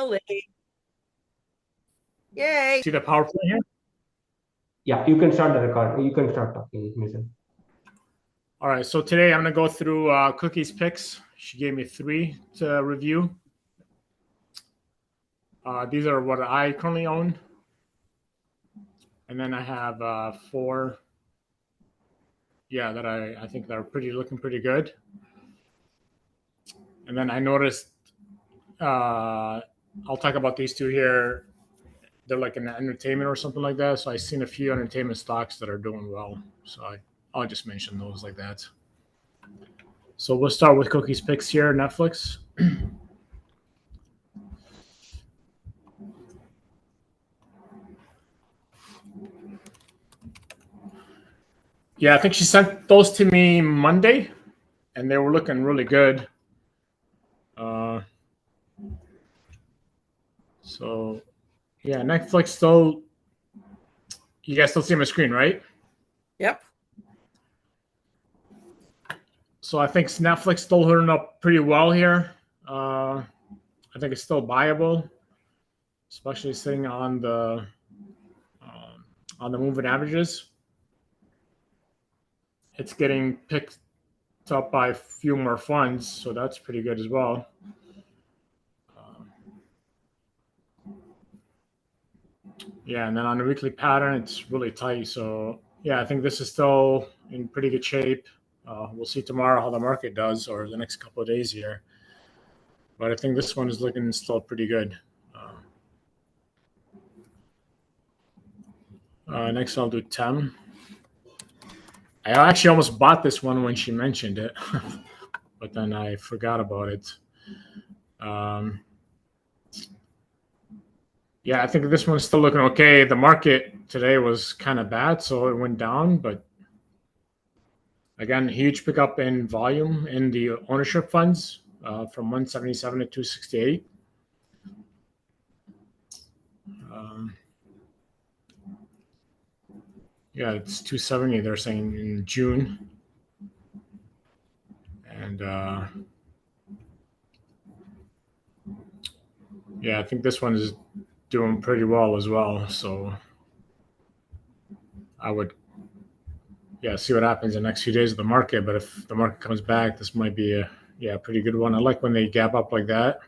Ellie. Yay. See the PowerPoint here? Yeah, you can start the record. You can start talking, Mason. All right, so today I'm going to go through Cookie's picks. She gave me 3 to review. These are what I currently own. And then I have 4, that I think they're looking pretty good. And then I noticed, I'll talk about these 2 here. They're like in entertainment or something like that. So I've seen a few entertainment stocks that are doing well. So I'll just mention those like that. So we'll start with Cookie's picks here, Netflix. Yeah, I think she sent those to me Monday, and they were looking really good. So, yeah, Netflix still. You guys still see my screen, right? Yep. So I think Netflix still holding up pretty well here. I think it's still buyable, especially sitting on the moving averages. It's getting picked up by a few more funds, so that's pretty good as well. Yeah, and then on the weekly pattern, it's really tight. So yeah, I think this is still in pretty good shape. We'll see tomorrow how the market does, or the next couple of days here. But I think this one is looking still pretty good. Next, I'll do TEM. I actually almost bought this one when she mentioned it, but then I forgot about it. Yeah, I think this one's still looking okay. The market today was kind of bad, so it went down. But again, huge pickup in volume in the ownership funds from 177 to 268. Yeah, it's 270. They're saying in June, and yeah, I think this one is doing pretty well as well. So I would, see what happens in the next few days of the market. But if the market comes back, this might be a pretty good one. I like when they gap up like that,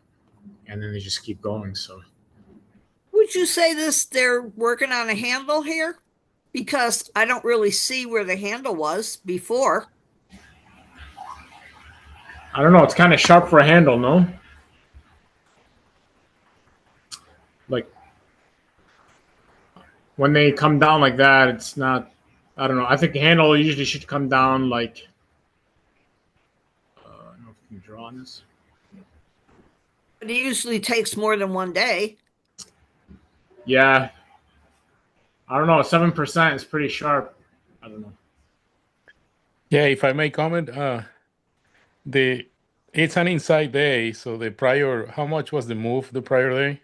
and then they just keep going. So Would you say they're working on a handle here? Because I don't really see where the handle was before. I don't know. It's kind of sharp for a handle, no? Like when they come down like that, it's not. I don't know. I think the handle usually should come down like. I don't know if you can draw on this. But it usually takes more than one day. Yeah, I don't know. 7% is pretty sharp. I don't know. Yeah, if I may comment, the it's an inside day, so the prior, how much was the move the prior day?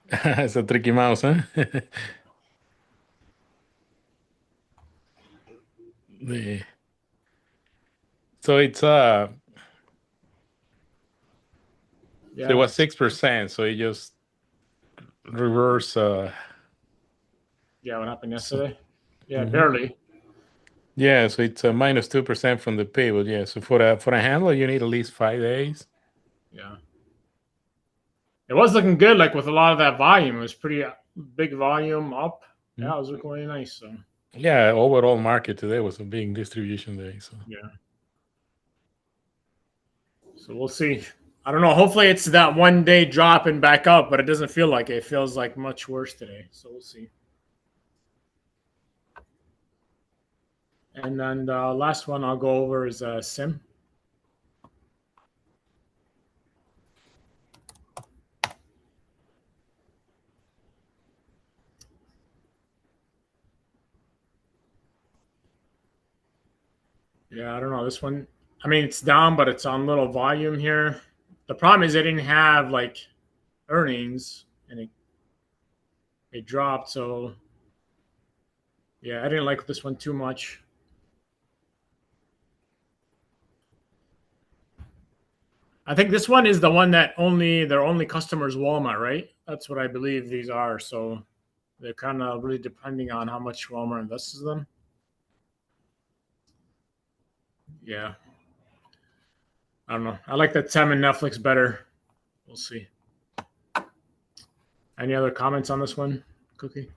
It's a tricky mouse, huh? the so it's Yeah. so it was 6%, so it just reverse Yeah, what happened yesterday? Yeah, Mhm. barely. Yeah, so it's a -2% from the P, but yeah, so for a handle you need at least 5 days. Yeah. It was looking good, like with a lot of that volume. It was pretty big volume up. Yeah, it was looking really nice. So Yeah, overall market today was a big distribution day. So yeah. So we'll see. I don't know. Hopefully it's that 1 day drop and back up, but it doesn't feel like it. It feels like much worse today. So we'll see. And then the last one I'll go over is Sim. Yeah, I don't know. This one, I mean, it's down, but it's on little volume here. The problem is they didn't have like earnings and it dropped. So yeah, I didn't like this one too much. I think this one is the one that their only customer is Walmart, right? That's what I believe these are. So they're kind of really depending on how much Walmart invests in them. Yeah. I don't know. I like that Sam and Netflix better. We'll see. Any other comments on this one, Cookie?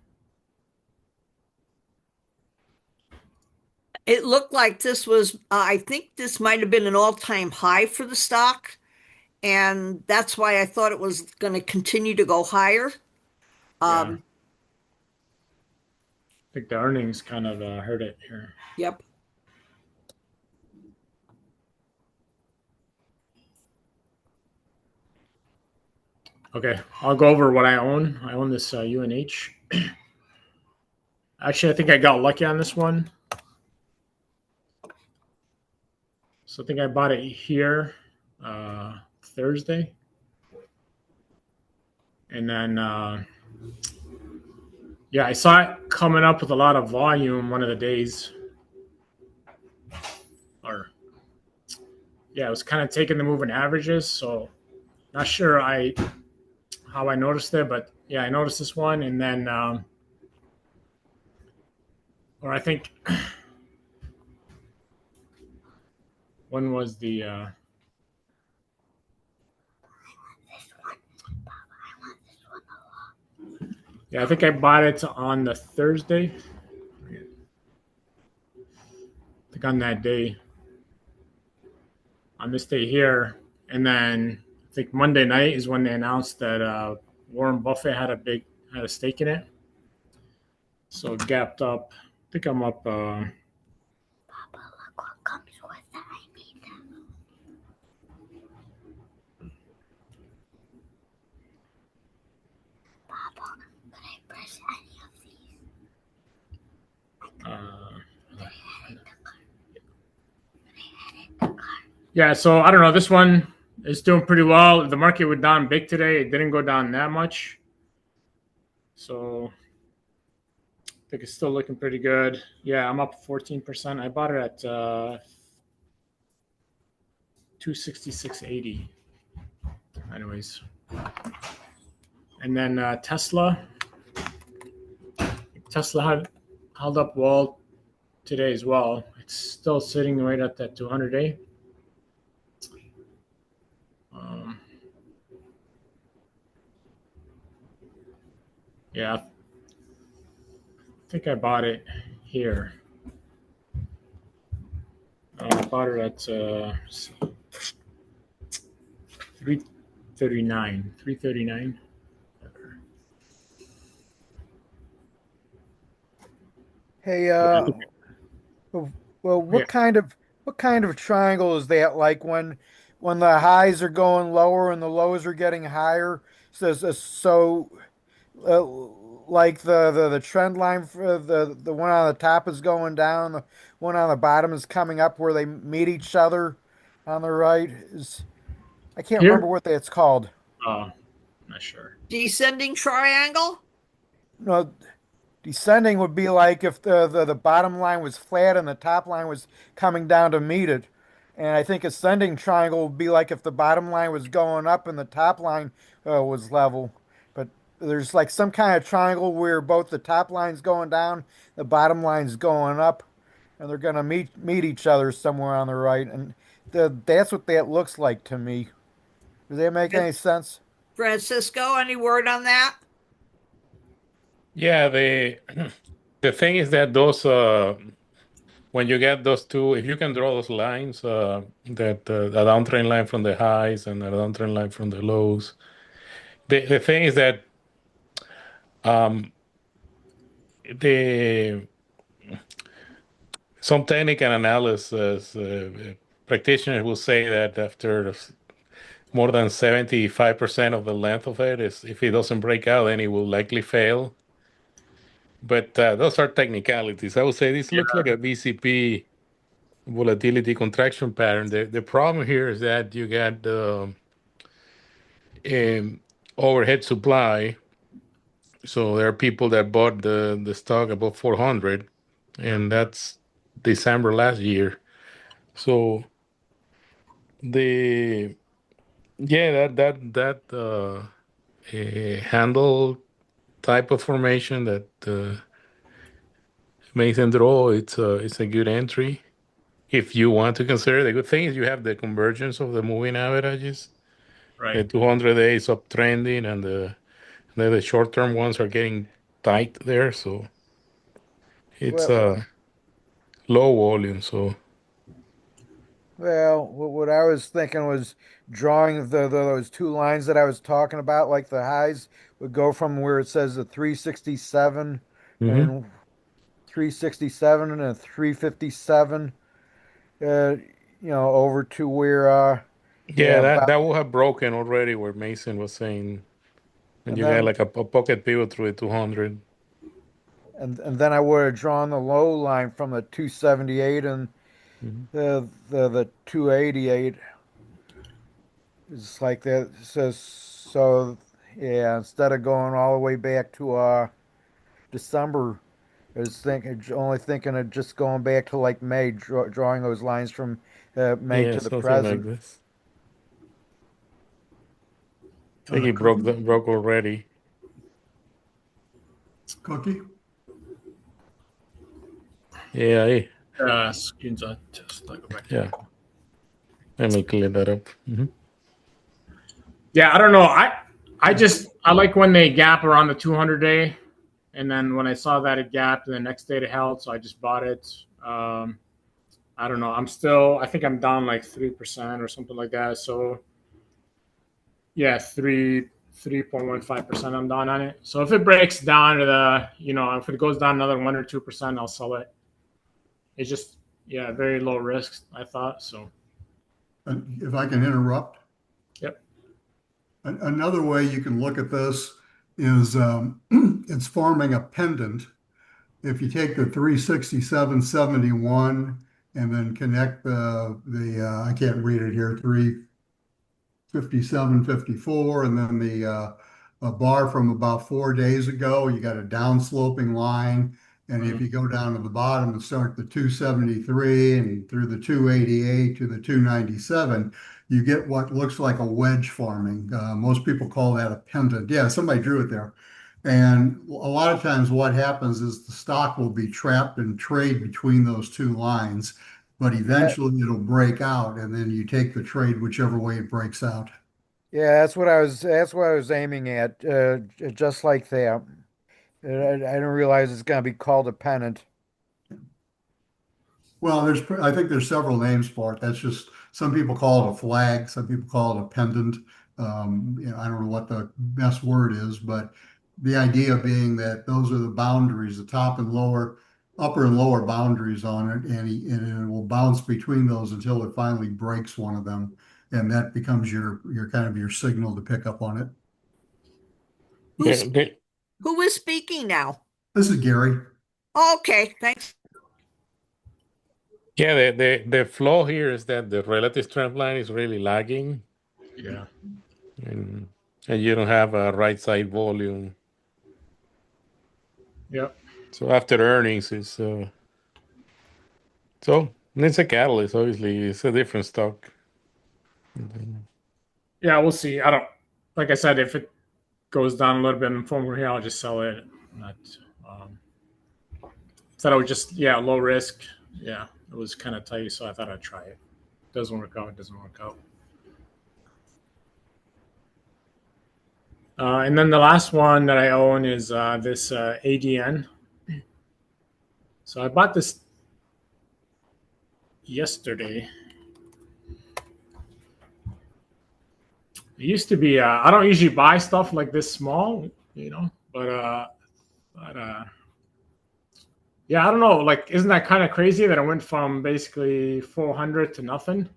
It looked like this was, I think this might have been an all-time high for the stock. And that's why I thought it was going to continue to go higher. Yeah. I think the earnings kind of hurt it here. Yep. Okay, I'll go over what I own. I own this UNH. Actually, I think I got lucky on this one. So I think I bought it here Thursday. And then, yeah, I saw it coming up with a lot of volume one of the days. Or, yeah, it was kind of taking the moving averages. So not sure how I noticed it, but yeah, I noticed this one. And then, or I think, when was the, yeah, I think I bought it on the Thursday. I think on that day, on this day here. And then I think Monday night is when they announced that Warren Buffett had a stake in it. So it gapped up. I think I'm up. Papa, look what comes with it. I need them. Papa, can I press any of these? Yeah, so I don't know. This one is doing pretty well. The market went down big today. It didn't go down that much. So I think it's still looking pretty good. Yeah, I'm up 14%. I bought it at 266.80. Anyways. And then Tesla. Tesla held up well today as well. It's still sitting right at that 200-day. Yeah, I think I bought it here. I bought it at 339. 339. Hey, well, Yeah. what kind of triangle is that? Like when the highs are going lower and the lows are getting higher? So uh, like the trend line for the one on the top is going down, the one on the bottom is coming up where they meet each other on the right is I can't remember Here? what that's called. Not sure. Descending triangle? No, descending would be like if the bottom line was flat and the top line was coming down to meet it. And I think ascending triangle would be like if the bottom line was going up and the top line was level. But there's like some kind of triangle where both the top line's going down, the bottom line's going up, and they're gonna meet each other somewhere on the right. And that's what that looks like to me. Does that make any sense? Francisco, any word on that? Yeah, the thing is that those when you get those two, if you can draw those lines, that a downtrend line from the highs and a downtrend line from the lows. The thing is that um, the some technical analysis practitioners will say that after more than 75% of the length of it is if it doesn't break out, then it will likely fail. But those are technicalities. I would say this looks like a VCP volatility contraction pattern. The problem here is that you got overhead supply. So there are people that bought the stock above 400, and that's December last year. So the Yeah, handle type of formation that Mason draw, it's a good entry. If you want to consider, the good thing is you have the convergence of the moving averages. The Right. 200 days uptrending and the short term ones are getting tight there, so it's Well, low volume. So well, what I was thinking was drawing those two lines that I was talking about, like the highs would go from where it says the 367 mhm. and 367 and a 357, over to where, Yeah, yeah, that about, will have broken already where Mason was saying, and and you got then like a pocket pivot through the 200. and then I would have drawn the low line from the 278 and Mhm. the 288. It's like that. So yeah, instead of going all the way back to December, only thinking of just going back to like May, drawing those lines from May Yeah, to the something like present. this. I think he broke already. Cookie? Yeah, Screens on test. I'll go back to yeah. Let me clear that up. Yeah, I don't know. I like when they gap around the 200 day, and then when I saw that it gapped, the next day it held, so I just bought it. I don't know. I think I'm down like 3% or something like that. So yeah, 3.15% I'm down on it. So if it breaks down to if it goes down another 1 or 2%, I'll sell it. It's just very low risk, I thought. So If I can interrupt, yep. another way you can look at this is it's forming a pendant. If you take the 367.71 and then connect the I can't read it here, 357.54, and then the a bar from about 4 days ago, you got a downsloping line. And if you go down to the bottom and start the 273 and through the 288 to the 297, you get what looks like a wedge forming. Most people call that a pendant. Yeah, somebody drew it there. And a lot of times what happens is the stock will be trapped in trade between those two lines, but eventually it'll break out and then you take the trade whichever way it breaks out. Yeah, that's what I was aiming at. Just like that. I didn't realize it's gonna be called a pennant. Well, I think there's several names for it. That's just, some people call it a flag, some people call it a pendant. I don't know what the best word is, but the idea being that those are the boundaries, the top and lower, upper and lower boundaries on it, and it will bounce between those until it finally breaks one of them, and that becomes your kind of your signal to pick up on it. Who's Yeah, who is speaking now? This is Gary. Okay, thanks. yeah. The flaw here is that the relative trend line is really lagging, Yeah. and and you don't have a right side volume. Yep. So after earnings, it's a catalyst. Obviously, it's a different stock. Yeah, we'll see. I don't like I said, if it goes down a little bit from here, I'll just sell it. Not thought I would just low risk. Yeah, it was kind of tight, so I thought I'd try it. Doesn't work out, it doesn't work out. And then the last one that I own is this ADN. So I bought this yesterday. It used to be. I don't usually buy stuff like this small, but yeah, I don't know. Like, isn't that kind of crazy that it went from basically 400 to nothing?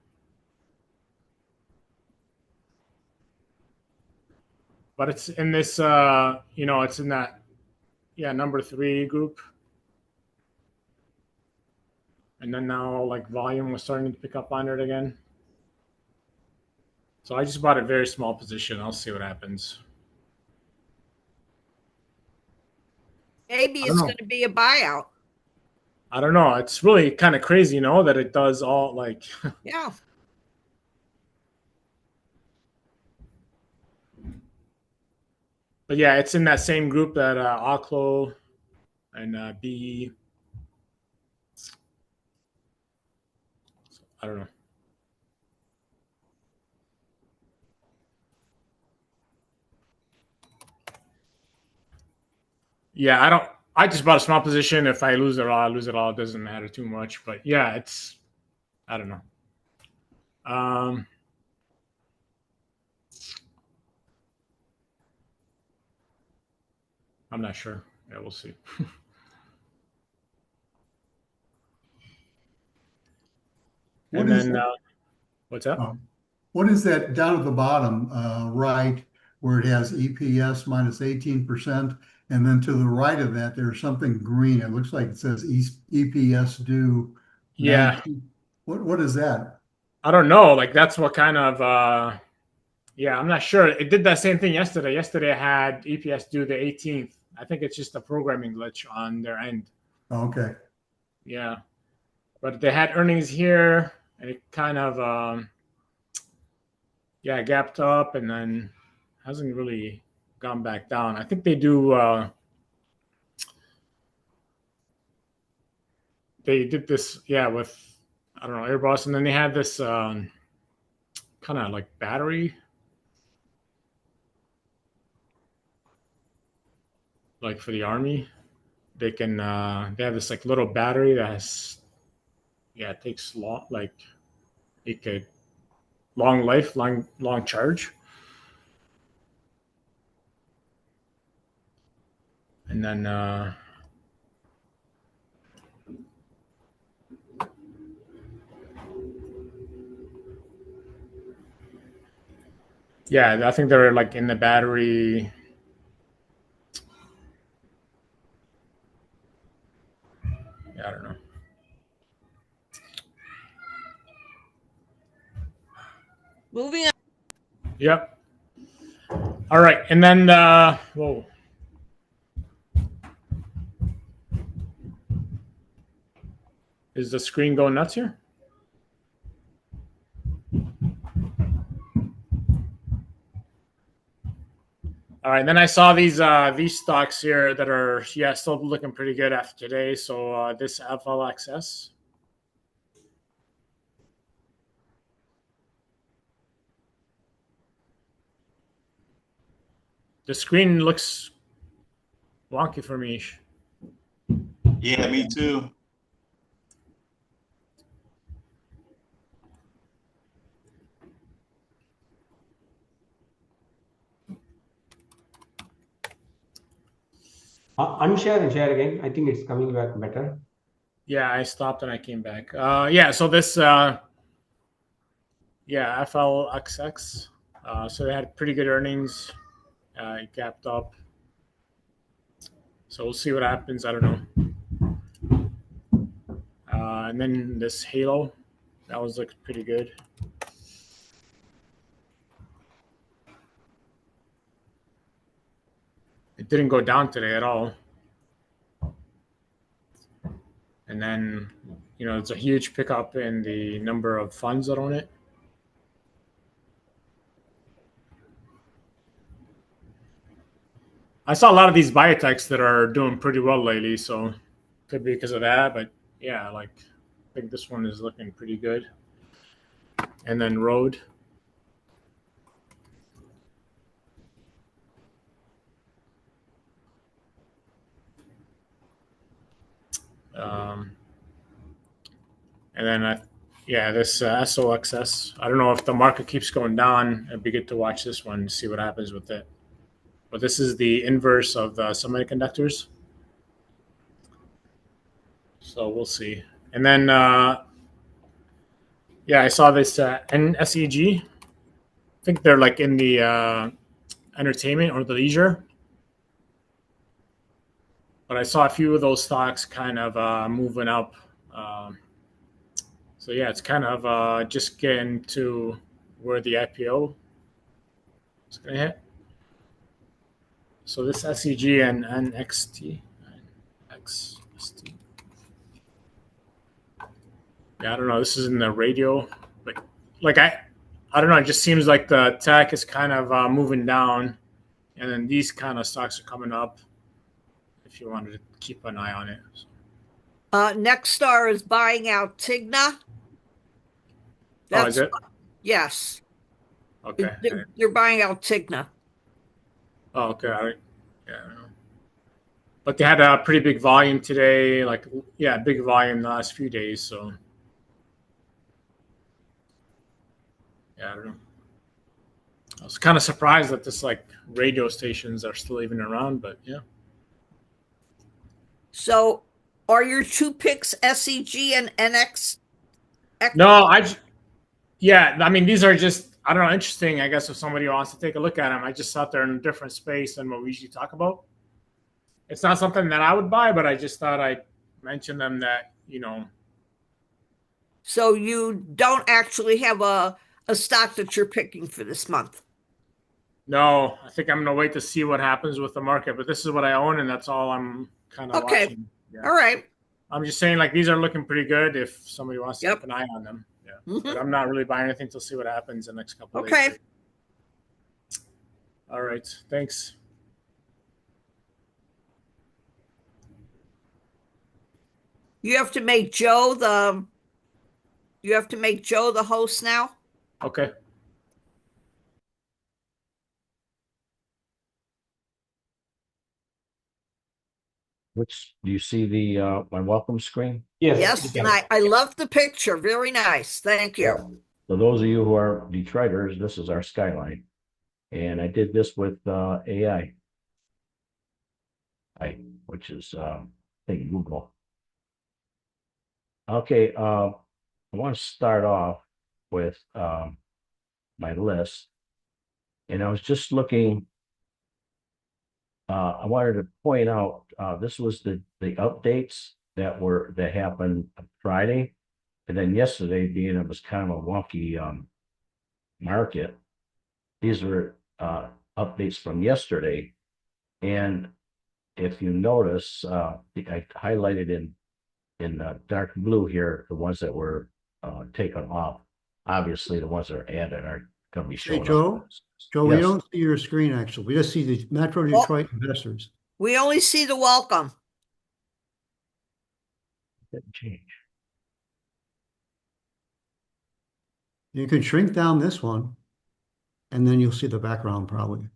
But it's in this, it's in that, number 3 group. And then now, like, volume was starting to pick up on it again. So I just bought a very small position. I'll see what happens. Maybe I don't it's know. going to be a buyout. I don't know. It's really kind of crazy, that it does all like. Yeah. But yeah, it's in that same group that Oclo and BE. I don't know. Yeah, I don't. I just bought a small position. If I lose it all, I lose it all. It doesn't matter too much. But yeah, it's. I don't know. I'm not sure. Yeah, we'll see. What And is then that? what's up? What is that down at the bottom, right, where it has EPS minus 18%? And then to the right of that, there's something green. It looks like it says EPS due Yeah, 19. What is that? I don't know. Like that's what kind of. Yeah, I'm not sure. It did that same thing yesterday. Yesterday I had EPS due the 18th. I think it's just a programming glitch on their end. Okay. Yeah, but they had earnings here, and it kind of yeah, gapped up and then hasn't really gone back down. I think they do. They did this, yeah, with I don't know Airbus, and then they had this kind of like battery, like for the army. They can they have this like little battery that has yeah it takes long like it could long life, long charge, and then yeah, I think they're like in the battery. Yeah, I don't know. Moving on. Yep. All right, and then whoa. Is the screen going nuts here? All right, then I saw these stocks here that are yeah still looking pretty good after today. So this FLXS, the screen looks wonky for me. Yeah, me too. Unshare and share again. I think it's coming back better. Yeah, I stopped and I came back. Yeah, so this yeah FLXX. So they had pretty good earnings. It gapped up. So we'll see what happens. I don't know. And then this Halo, that was looks pretty good. It didn't go down today at all. And then, you know, it's a huge pickup in the number of funds that own it. I saw a lot of these biotechs that are doing pretty well lately, so could be because of that. But yeah, like I think this one is looking pretty good. And then Road. And then, yeah, this SOXS. I don't know if the market keeps going down. It'd be good to watch this one, see what happens with it. But this is the inverse of the semiconductors. So we'll see. And then, yeah, I saw this NSEG. I think they're like in the entertainment or the leisure. But I saw a few of those stocks kind of moving up. So yeah, it's kind of just getting to where the IPO is going to hit. So this SEG and NXT. XST. Yeah, I don't know. This is in the radio. But like I don't know. It just seems like the tech is kind of moving down. And then these kind of stocks are coming up if you wanted to keep an eye on it. So, Nexstar is buying out Tigna. oh, is it? Yes. Okay. They're buying out Tigna. Oh, okay. All right. Yeah. I don't know. But they had a pretty big volume today. Like, yeah, big volume the last few days. So, yeah, I don't know. I was kind of surprised that this like radio stations are still even around, but yeah. So are your two picks SEG and NX? No, yeah, I mean, these are just, I don't know, interesting, I guess, if somebody wants to take a look at them. I just thought they're in a different space than what we usually talk about. It's not something that I would buy, but I just thought I'd mention them that, So you don't actually have a stock that you're picking for this month? No, I think I'm going to wait to see what happens with the market, but this is what I own, and that's all I'm kind of watching. Yeah. All right. I'm just saying, like, these are looking pretty good if somebody wants to keep an eye on them. Yeah. Mhm. But I'm not really buying anything to see what happens in the next couple of Okay. days. All right. Thanks. You have to make Joe the host now? Okay. Which, do you see the my welcome screen? Yes, and I love the picture. Very nice. Thank you. For those of you who are Detroiters, this is our skyline. And I did this with AI. Which is I think Google. Okay, I want to start off with my list. And I was just looking. I wanted to point out this was the updates that happened on Friday, and then yesterday, being it was kind of a wonky market. These were updates from yesterday, and if you notice, I highlighted in dark blue here the ones that were taken off. Obviously, the ones that are added are going to be shown. Hey, Joe, we Yes. don't see your screen, actually. We just see the Metro Detroit investors. We only see the welcome. Didn't change. You can shrink down this one, and then you'll see the background probably.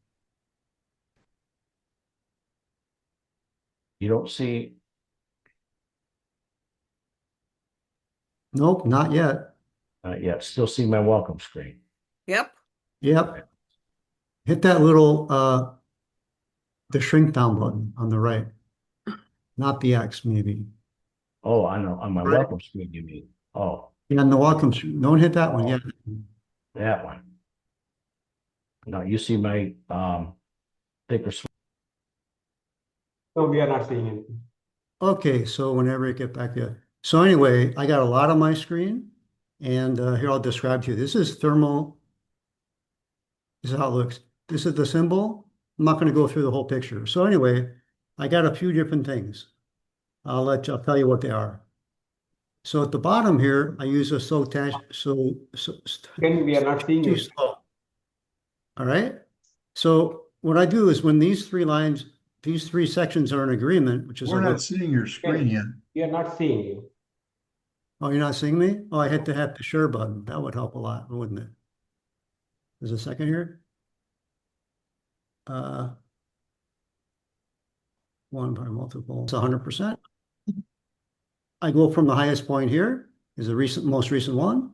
You don't see. Nope, not yet. Yeah, still see my welcome screen. Yep. Yep. Hit that little, the shrink down button on the right. Not the X, maybe. Oh, I know, on my Right. welcome screen, you mean? Oh, Yeah, on the welcome screen. Don't hit that one yet. that one. No, you see my thicker. No, we are not seeing anything. Okay, so whenever you get back there. So anyway, I got a lot on my screen, and here I'll describe to you. This is thermal. This is how it looks. This is the symbol. I'm not going to go through the whole picture. So anyway, I got a few different things. I'll tell you what they are. So at the bottom here, I use a Again, we are not seeing too you. slow. All right. So what I do is when these three sections are in agreement, which is We're not seeing your screen yet. We are not seeing you. Oh, you're not seeing me? Oh, I hit the share button. That would help a lot, wouldn't it? There's a second here. One by multiple. It's 100%. I go from the highest point here is the most recent one,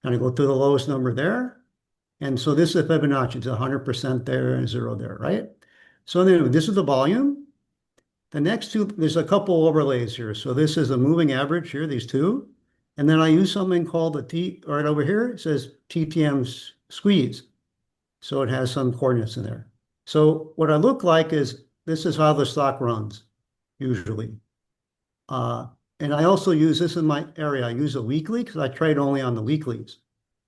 and I go to the lowest number there. And so this is Fibonacci. It's 100% there and 0 there, right? So anyway, this is the volume. The next two, there's a couple overlays here. So this is a moving average here, these two. And then I use something called right over here. It says TTM squeeze. So it has some coordinates in there. So what I look like is, this is how the stock runs, usually. And I also use this in my area. I use a weekly because I trade only on the weeklies.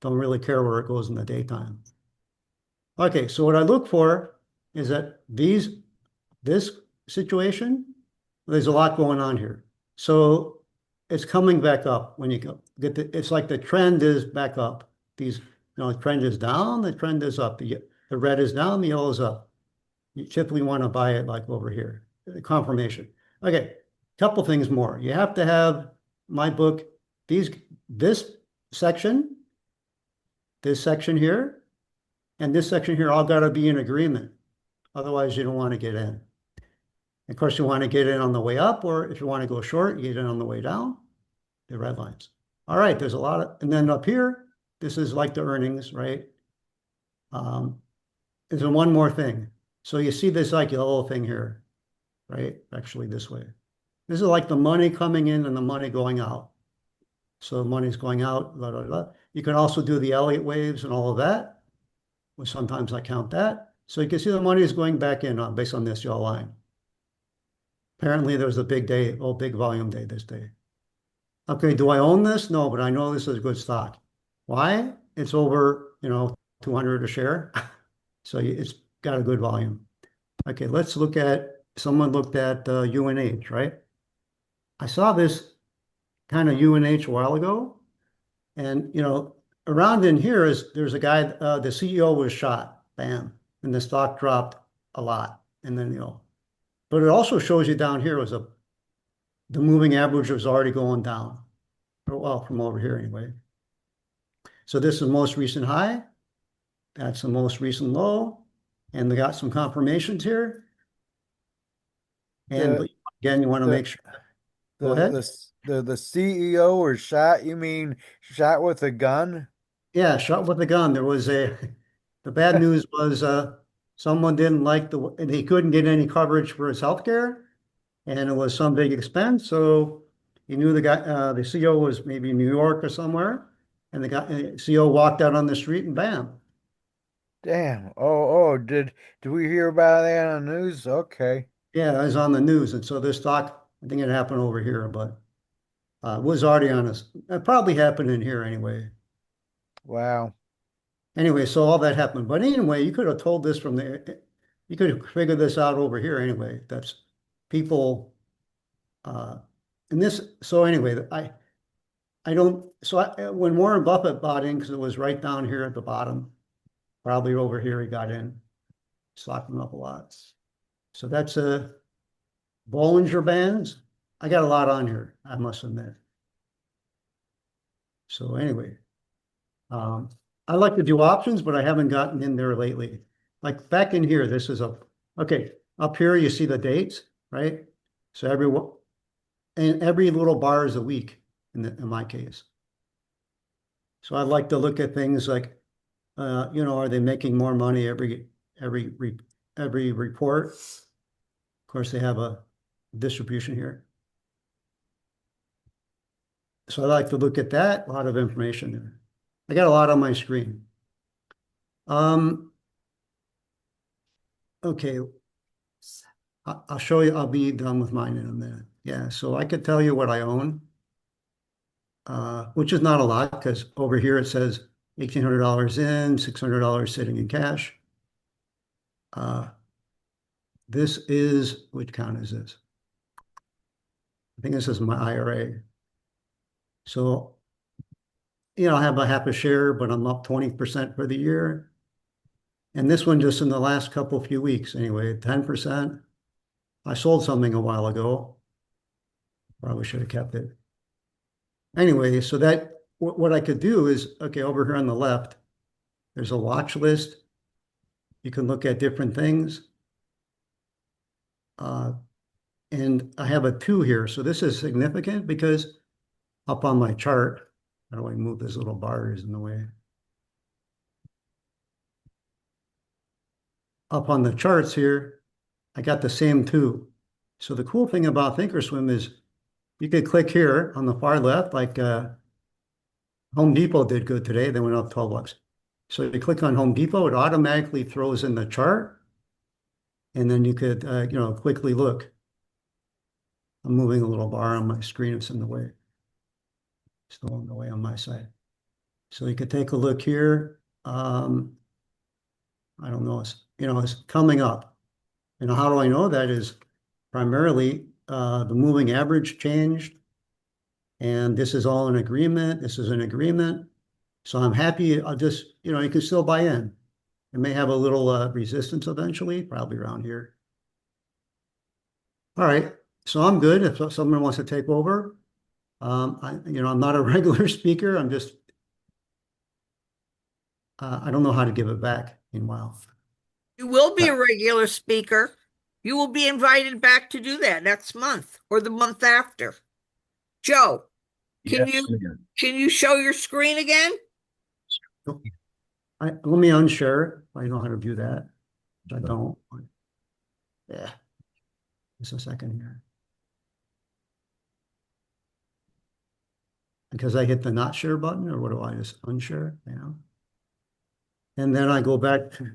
Don't really care where it goes in the daytime. Okay, so what I look for is that this situation, there's a lot going on here. So it's coming back up when you it's like the trend is back up. The trend is down, the trend is up. The red is down, the yellow is up. You typically want to buy it like over here, confirmation. Okay, couple things more. You have to have my book, this section here, and this section here all got to be in agreement. Otherwise, you don't want to get in. Of course, you want to get in on the way up, or if you want to go short, you get in on the way down, the red lines. All right, there's a lot of, and then up here, this is like the earnings, right? There's one more thing. So you see this like yellow thing here, right? Actually this way. This is like the money coming in and the money going out. So money's going out, blah, blah, blah. You can also do the Elliott waves and all of that. Well, sometimes I count that. So you can see the money is going back in based on this yellow line. Apparently there was a big day, big volume day this day. Okay, do I own this? No, but I know this is a good stock. Why? It's over, 200 a share. So it's got a good volume. Okay, let's look at, someone looked at UNH, right? I saw this kind of UNH a while ago. And, around in here there's a guy, the CEO was shot, bam, and the stock dropped a lot. And then, but it also shows you down here the moving average was already going down. Well, from over here anyway. So this is the most recent high. That's the most recent low. And they got some confirmations here. And again, you want to make sure. Go ahead. The CEO was shot, you mean shot with a gun? Yeah, shot with a gun. There was the bad news was someone didn't like and he couldn't get any coverage for his health care. And it was some big expense. So he knew the guy, the CEO was maybe in New York or somewhere. And the CEO walked out on the street and bam. Damn. Oh, did we hear about that on the news? Okay. Yeah, it was on the news. And so this stock, I think it happened over here, but it was already on us. It probably happened in here anyway. Wow. Anyway, so all that happened. But anyway, you could have told this from the, you could have figured this out over here anyway. That's people, and this, so anyway, when Warren Buffett bought in, because it was right down here at the bottom, probably over here he got in, stock went up a lot. So that's Bollinger Bands. I got a lot on here, I must admit. So anyway, I like to do options, but I haven't gotten in there lately. Like back in here, this is okay, up here you see the dates, right? So every little bar is a week in my case. So I'd like to look at things like, are they making more money every report? Of course, they have a distribution here. So I like to look at that, a lot of information there. I got a lot on my screen. Okay, I'll show you, I'll be done with mine in a minute. Yeah, so I could tell you what I own, which is not a lot because over here it says $1,800 in, $600 sitting in cash. This is, which count is this? I think this is my IRA. So, I have a half a share, but I'm up 20% for the year. And this one just in the last few weeks, anyway, 10%. I sold something a while ago. Probably should have kept it. Anyway, so that what I could do is, okay, over here on the left, there's a watch list. You can look at different things. And I have a 2 here. So this is significant because up on my chart, how do I move this little bar is in the way? Up on the charts here, I got the same 2. So the cool thing about Thinkorswim is you could click here on the far left, like Home Depot did good today. They went up 12 bucks. So you click on Home Depot, it automatically throws in the chart. And then you could, quickly look. I'm moving a little bar on my screen. It's in the way. Still in the way on my side. So you could take a look here. I don't know. It's coming up. And how do I know that is primarily the moving average changed. And this is all an agreement. This is an agreement. So I'm happy. I'll just, you can still buy in. It may have a little resistance eventually, probably around here. All right, so I'm good. If someone wants to take over, I'm not a regular speaker. I'm just, I don't know how to give it back. Meanwhile, You will be a regular speaker. You will be invited back to do that next month or the month after. Joe, can Yes, you ma'am. can you show your screen again? let me unshare. I know how to do that. I don't. Yeah. Just a second here. Because I hit the not share button, or what do I just unshare? And then I go back to,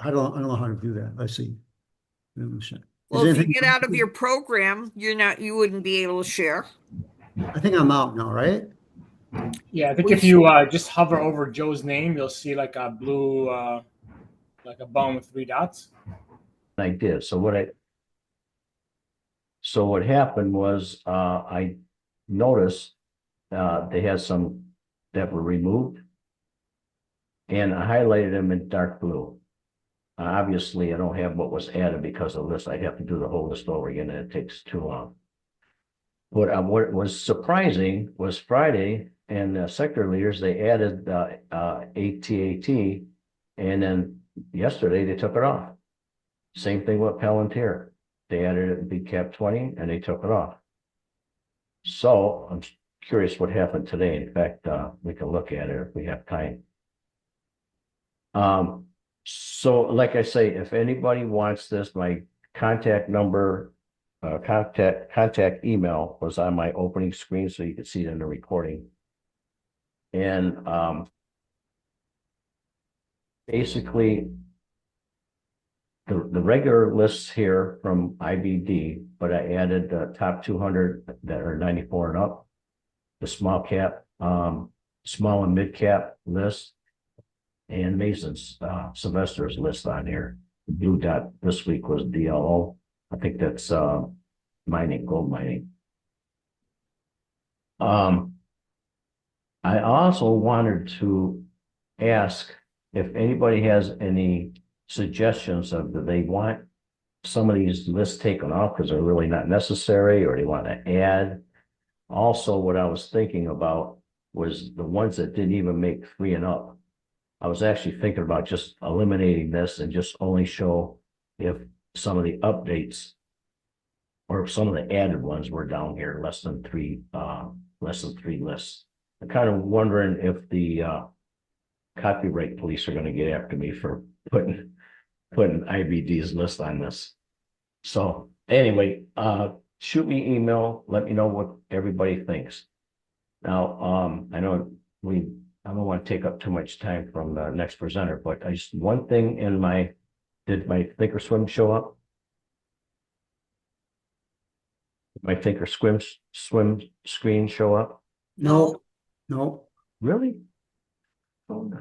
I don't know how to do that. Let's see. Well, if you get out of your program, you wouldn't be able to share. I think I'm out now, right? Yeah, I think if you just hover over Joe's name, you'll see like a blue, like a button with 3 dots. I did. So what happened was I noticed they had some that were removed, and I highlighted them in dark blue. Obviously, I don't have what was added because of this. I'd have to do the whole list over again, and it takes too long. But what was surprising was Friday and sector leaders, they added ATAT, and then yesterday they took it off. Same thing with Palantir. They added it in BCAP 20 and they took it off. So I'm curious what happened today. In fact, we can look at it if we have time. So like I say, if anybody wants this, my contact number, contact email was on my opening screen, so you can see it in the recording. And basically, the regular lists here from IBD, but I added the top 200 that are 94 and up, the small cap, small and mid cap list, and Mason's Sylvester's list on here. The blue dot this week was DLO. I think that's mining, gold mining. I also wanted to ask if anybody has any suggestions of that they want some of these lists taken off because they're really not necessary, or they want to add. Also, what I was thinking about was the ones that didn't even make 3 and up. I was actually thinking about just eliminating this and just only show if some of the updates or some of the added ones were down here, less than three lists. I'm kind of wondering if the copyright police are going to get after me for putting IBD's list on this. So anyway, shoot me email, let me know what everybody thinks. Now, I know I don't want to take up too much time from the next presenter, but one thing did my Thinkorswim show up? Did my Thinkorswim screen show up? No. Really? Oh, no.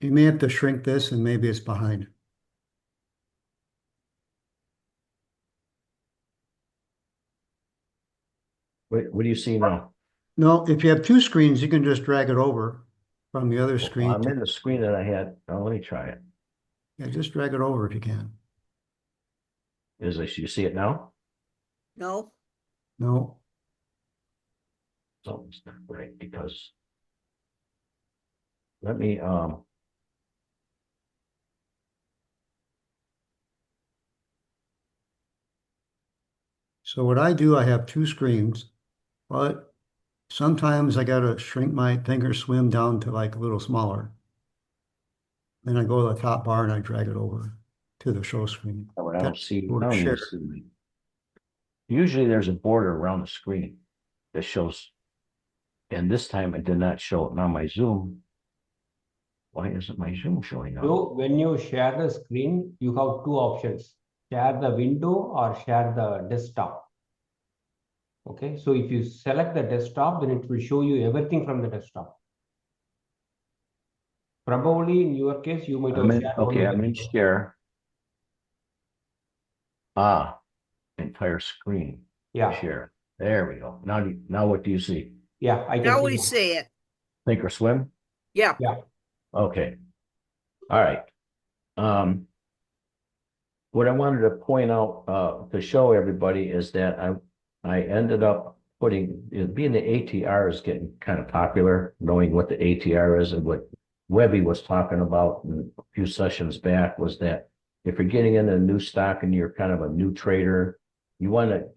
You may have to shrink this and maybe it's behind. What do you see now? No, if you have 2 screens, you can just drag it over from the other screen. I'm in the screen that I had. Oh, let me try it. Yeah, just drag it over if you can. You see it now? No. No. Something's not right because let me So what I do, I have 2 screens, but sometimes I gotta shrink my Thinkorswim down to like a little smaller. Then I go to the top bar and I drag it over to the show screen. I don't see. Or I don't share. even see. Usually there's a border around the screen that shows, and this time it did not show it. Now my Zoom. Why isn't my Zoom showing up? So when you share the screen, you have 2 options: share the window or share the desktop. Okay, so if you select the desktop, then it will show you everything from the desktop. Probably in your case, you might have shared only I'm the in window. share. Entire screen. Yeah. Share. There we go. Now what do you see? Yeah, I can Now see we that. see it. Thinkorswim? Yeah. Yeah. Okay. All right. What I wanted to point out, to show everybody is that I ended up putting, being the ATR is getting kind of popular, knowing what the ATR is and what Webby was talking about a few sessions back was that if you're getting into a new stock and you're kind of a new trader, you want to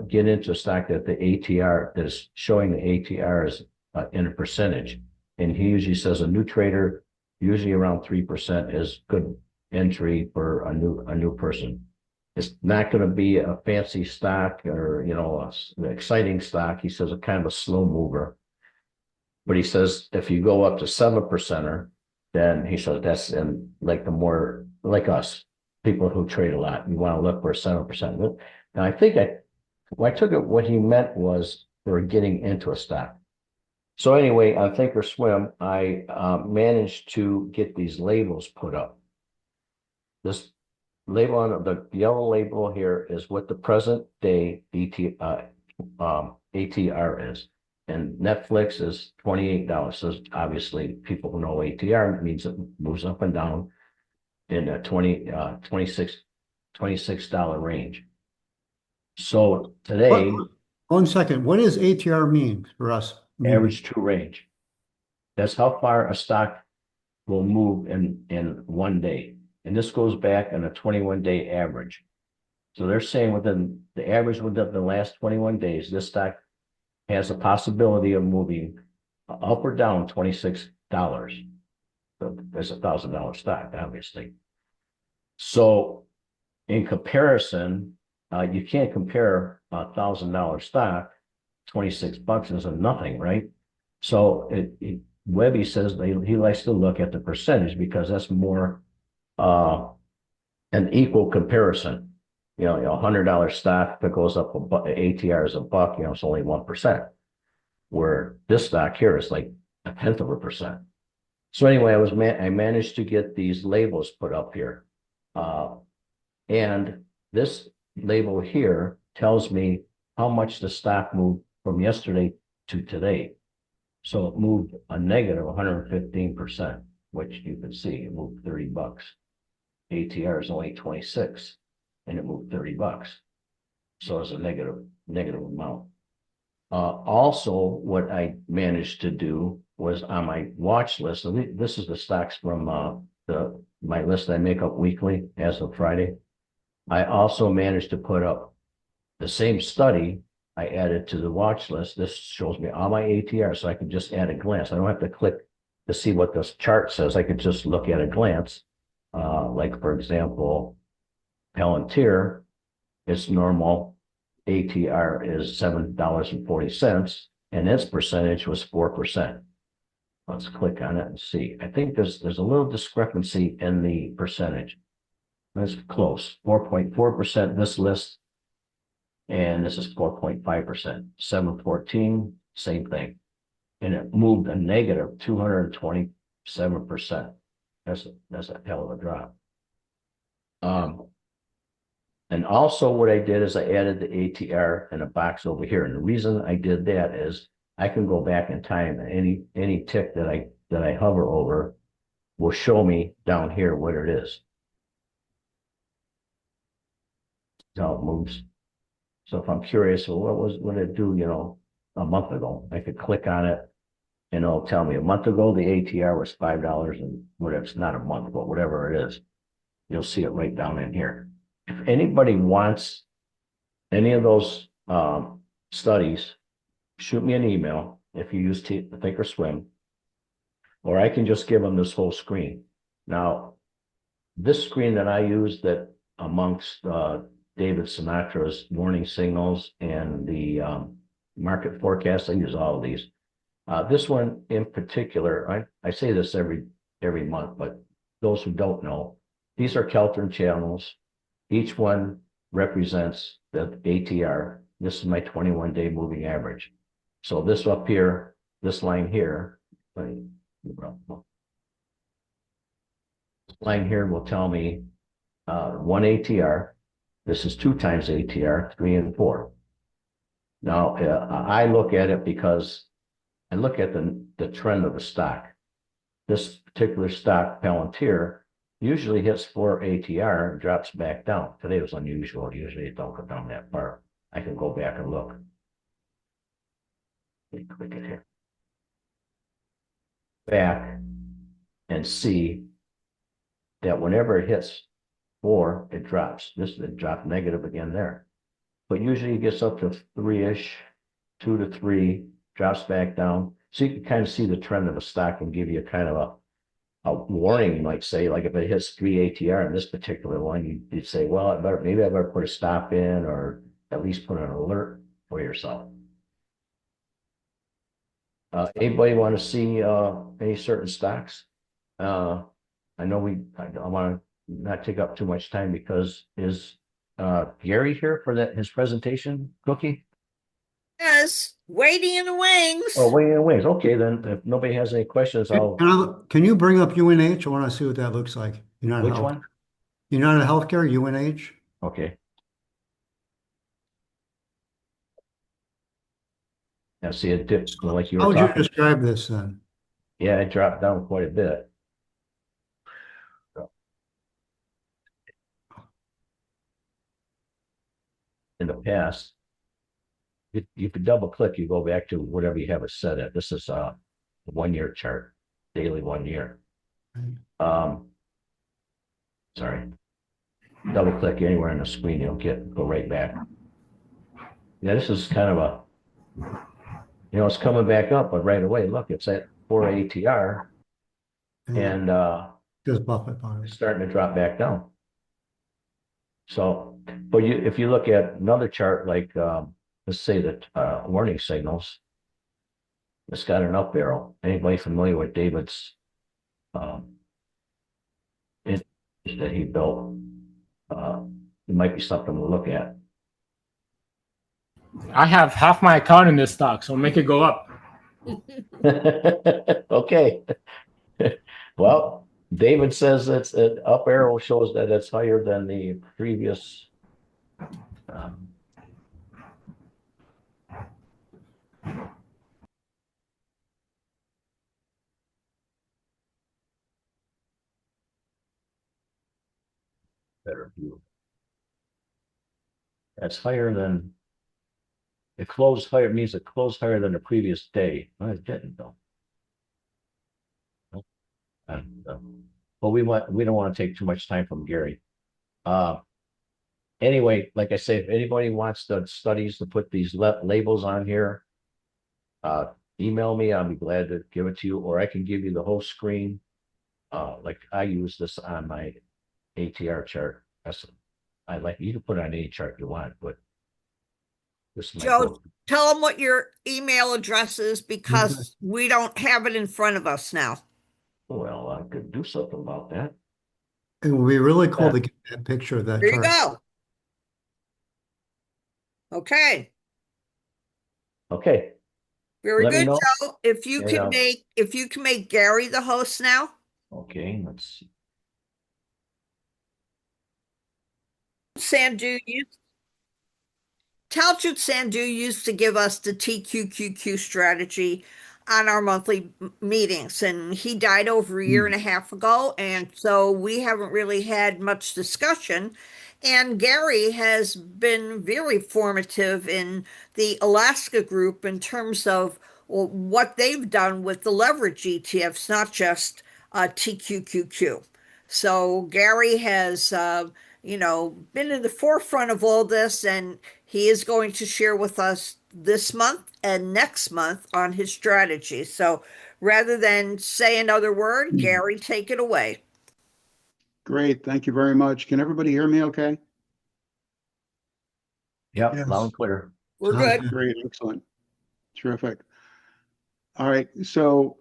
get into a stock that the ATR that is showing the ATR is in a percentage. And he usually says a new trader, usually around 3% is good entry for a new person. It's not going to be a fancy stock or, you know, an exciting stock. He says a kind of a slow mover. But he says if you go up to 7%er, then he says that's in like the more like us, people who trade a lot. You want to look for 7%. Now I think I took it what he meant was for getting into a stock. So anyway, on Thinkorswim, I managed to get these labels put up. This label on the yellow label here is what the present day ATR is. And Netflix is $28. So obviously people who know ATR means it moves up and down in a $26 range. So today, 1 second, what does ATR mean for us? average true range. That's how far a stock will move in 1 day. And this goes back on a 21-day average. So they're saying within the average within the last 21 days, this stock has a possibility of moving up or down $26. So that's $1,000 stock, obviously. So in comparison, you can't compare $1,000 stock. $26 is a nothing, right? So Webby says he likes to look at the percentage because that's more an equal comparison. You know, $100 stock that goes up ATR is $1, you know, it's only 1%. Where this stock here is like 0.1%. So anyway, I managed to get these labels put up here. And this label here tells me how much the stock moved from yesterday to today. So it moved a negative 115%, which you can see it moved $30. ATR is only 26 and it moved $30. So it's a negative amount. Also, what I managed to do was on my watch list. So this is the stocks from my list I make up weekly as of Friday. I also managed to put up the same study I added to the watch list. This shows me all my ATR, so I can just add a glance. I don't have to click to see what this chart says. I could just look at a glance. Like for example, Palantir, its normal ATR is $7.40, and its percentage was 4%. Let's click on it and see. I think there's a little discrepancy in the percentage. That's close. 4.4% this list, and this is 4.5%. 714, same thing. And it moved a negative 227%. That's a hell of a drop. And also what I did is I added the ATR in a box over here. And the reason I did that is I can go back in time and any tick that I hover over will show me down here what it is. How it moves. So if I'm curious, well, what did it do, you know, a month ago? I could click on it and it'll tell me a month ago the ATR was $5 and whatever, it's not a month, but whatever it is, you'll see it right down in here. If anybody wants any of those studies, shoot me an email if you use Thinkorswim, or I can just give them this whole screen. Now, this screen that I use that amongst David Sinatra's warning signals and the market forecast, I use all of these. This one in particular, I say this every month, but those who don't know, these are Keltner channels. Each one represents the ATR. This is my 21-day moving average. So this up here, this line here, line here will tell me 1 ATR. This is 2 times ATR, 3 and 4. Now, I look at it because I look at the trend of the stock. This particular stock, Palantir, usually hits 4 ATR and drops back down. Today was unusual. Usually it don't go down that far. I can go back and look. Let me click it here. Back and see that whenever it hits 4, it drops. It dropped negative again there. But usually it gets up to 3-ish, 2 to 3, drops back down. So you can kind of see the trend of the stock and give you a kind of a warning, you might say, like if it hits 3 ATR in this particular one, you'd say, well, maybe I better put a stop in or at least put an alert for yourself. Anybody want to see any certain stocks? I know I want to not take up too much time because is Gary here for his presentation, Cookie? Yes, waiting in the wings. Oh, wait in the wings. Okay, then if nobody has any questions, Can you bring up UNH? I want to see what that looks like. Which one? United Healthcare, UNH. Okay. Now see it dipped like you were How would you talking. describe this then? Yeah, it dropped down quite a bit. In the past, you could double click, you go back to whatever you have it set at. This is a 1-year chart, daily 1 year. Sorry. Double click anywhere on the screen, you'll go right back. Yeah, this is kind of it's coming back up, but right away, look, it's at 4 ATR and Just Buffett on it's it. starting to drop back down. So, but if you look at another chart, like let's say that warning signals, it's got an up arrow. Anybody familiar with David's it that he built? It might be something to look at. I have half my account in this stock, so make it go up. Okay. Well, David says it's an up arrow shows that it's higher than the previous. Better view. That's higher than it closed higher, means it closed higher than the previous day. Well, it didn't though. And, but we don't want to take too much time from Gary. Anyway, like I say, if anybody wants the studies to put these labels on here, email me. I'll be glad to give it to you, or I can give you the whole screen. Like I use this on my ATR chart. I like you can put it on any chart you want, but this is Joe, tell them what your email address is because we don't have it in front of us now. Well, I could do something about that. It would be really cool to get that picture of that There you chart. go. Okay. Okay. Very Let me good, know. Joe. If you can make Gary the host now. Okay, let's see. Taljit Sandhu used to give us the TQQQ strategy on our monthly meetings, and he died over a year and a half ago, and so we haven't really had much discussion. And Gary has been very formative in the Alaska group in terms of what they've done with the leverage ETFs, not just TQQQ. So Gary has, been in the forefront of all this, and he is going to share with us this month and next month on his strategy. So rather than say another word, Gary, take it away. Great. Thank you very much. Can everybody hear me okay? Yep, Yes. loud and clear. We're good. Great. Excellent. Terrific. All right. So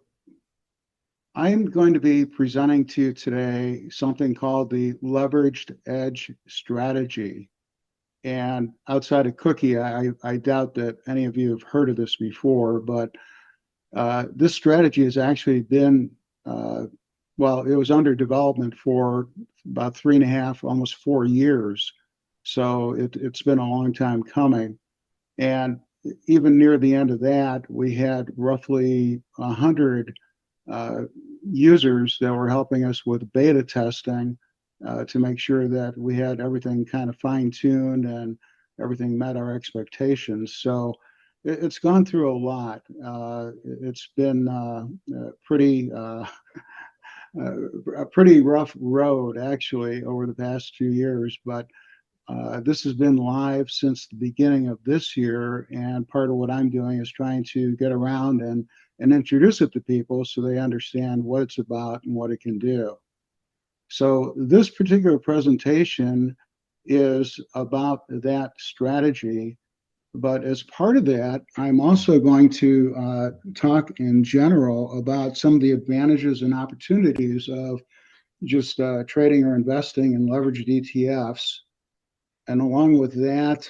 I am going to be presenting to you today something called the Leveraged Edge Strategy. And outside of Cookie, I doubt that any of you have heard of this before, but this strategy has actually been, it was under development for about 3.5, almost 4 years. So it's been a long time coming. And even near the end of that, we had roughly 100 users that were helping us with beta testing to make sure that we had everything kind of fine-tuned and everything met our expectations. So it's gone through a lot. It's been a pretty rough road, actually, over the past few years, but this has been live since the beginning of this year, and part of what I'm doing is trying to get around and introduce it to people so they understand what it's about and what it can do. So this particular presentation is about that strategy, but as part of that, I'm also going to talk in general about some of the advantages and opportunities of just trading or investing in leveraged ETFs. And along with that,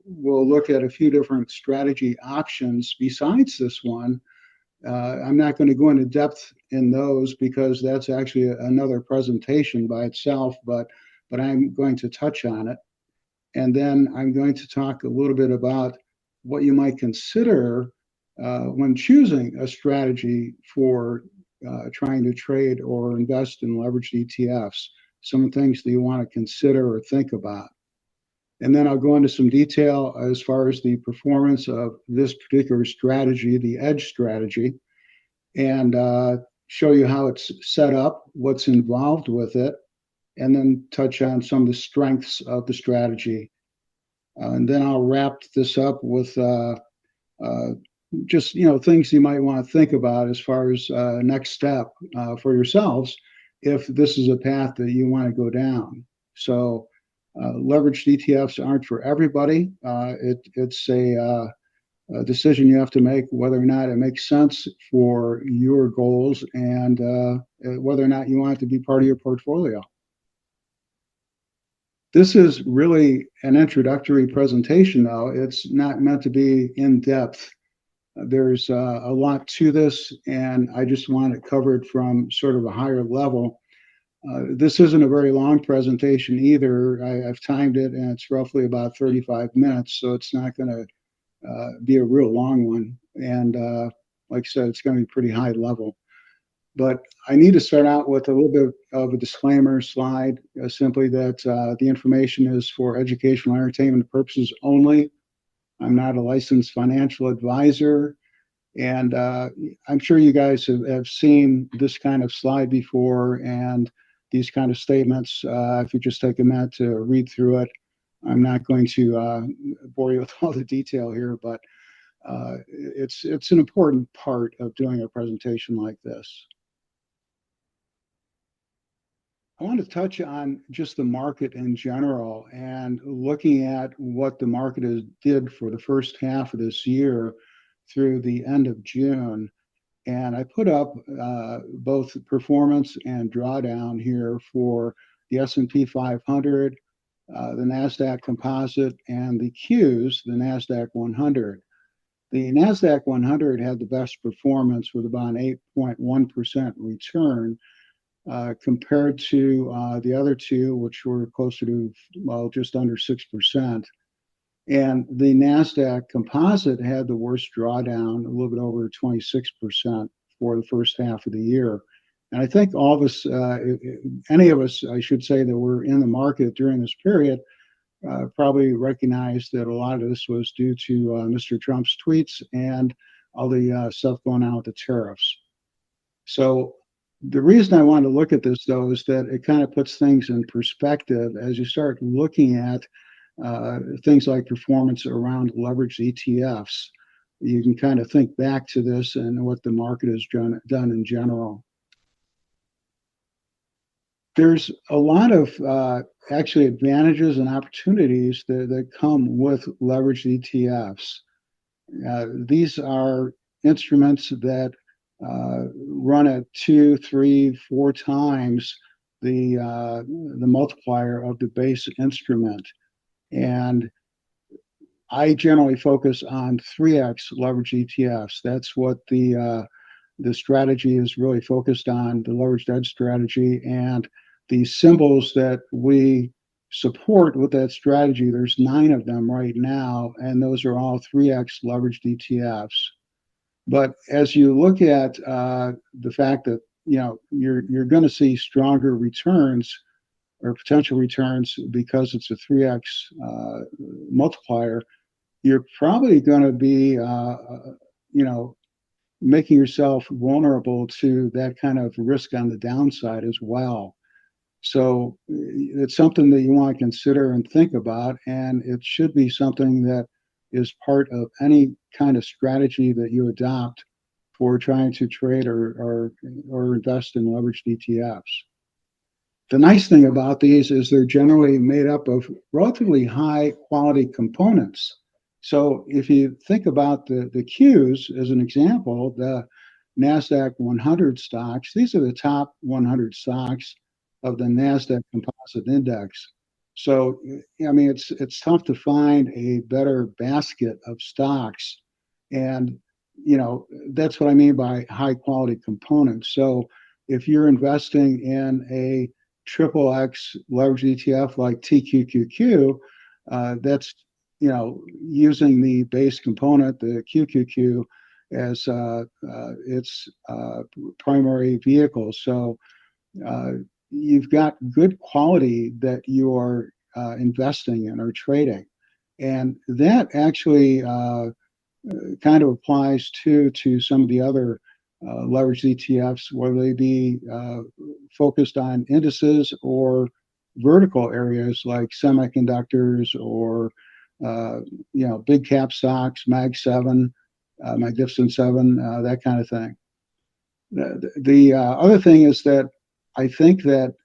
we'll look at a few different strategy options besides this one. I'm not going to go into depth in those because that's actually another presentation by itself, but I'm going to touch on it. And then I'm going to talk a little bit about what you might consider when choosing a strategy for trying to trade or invest in leveraged ETFs, some things that you want to consider or think about. And then I'll go into some detail as far as the performance of this particular strategy, the EDGE strategy, and show you how it's set up, what's involved with it, and then touch on some of the strengths of the strategy. And then I'll wrap this up with just, things you might want to think about as far as next step for yourselves if this is a path that you want to go down. So leveraged ETFs aren't for everybody. It's a decision you have to make whether or not it makes sense for your goals and whether or not you want it to be part of your portfolio. This is really an introductory presentation, though. It's not meant to be in depth. There's a lot to this, and I just want it covered from sort of a higher level. This isn't a very long presentation either. I've timed it, and it's roughly about 35 minutes, so it's not going to be a real long one. And like I said, it's going to be pretty high level. But I need to start out with a little bit of a disclaimer slide, simply that the information is for educational entertainment purposes only. I'm not a licensed financial advisor. And I'm sure you guys have seen this kind of slide before and these kind of statements. If you just take a minute to read through it, I'm not going to bore you with all the detail here, but it's an important part of doing a presentation like this. I want to touch on just the market in general and looking at what the market did for the first half of this year through the end of June. And I put up both performance and drawdown here for the S&P 500, the NASDAQ Composite, and the Qs, the NASDAQ 100. The NASDAQ 100 had the best performance with about an 8.1% return compared to the other two, which were closer to, well, just under 6%. And the NASDAQ Composite had the worst drawdown, a little bit over 26% for the first half of the year. And I think all of us, any of us, I should say, that were in the market during this period, probably recognized that a lot of this was due to Mr. Trump's tweets and all the stuff going on with the tariffs. So the reason I want to look at this, though, is that it kind of puts things in perspective as you start looking at things like performance around leveraged ETFs. You can kind of think back to this and what the market has done in general. There's a lot of actually advantages and opportunities that come with leveraged ETFs. These are instruments that run at 2, 3, 4 times the multiplier of the base instrument. And I generally focus on 3x leveraged ETFs. That's what the strategy is really focused on, the leveraged edge strategy. And the symbols that we support with that strategy, there's 9 of them right now, and those are all 3x leveraged ETFs. But as you look at the fact that you're going to see stronger returns or potential returns because it's a 3x multiplier, you're probably going to be making yourself vulnerable to that kind of risk on the downside as well. So it's something that you want to consider and think about, and it should be something that is part of any kind of strategy that you adopt for trying to trade or invest in leveraged ETFs. The nice thing about these is they're generally made up of relatively high quality components. So if you think about the Qs as an example, the NASDAQ 100 stocks, these are the top 100 stocks of the NASDAQ Composite Index. So, I mean, it's tough to find a better basket of stocks. And, that's what I mean by high quality components. So if you're investing in a triple X leveraged ETF like TQQQ, that's, using the base component, the QQQ, as its primary vehicle. So you've got good quality that you are investing in or trading. And that actually kind of applies to some of the other leveraged ETFs, whether they be focused on indices or vertical areas like semiconductors or big cap stocks, Mag 7, Magnificent 7, that kind of thing. The other thing is that I think that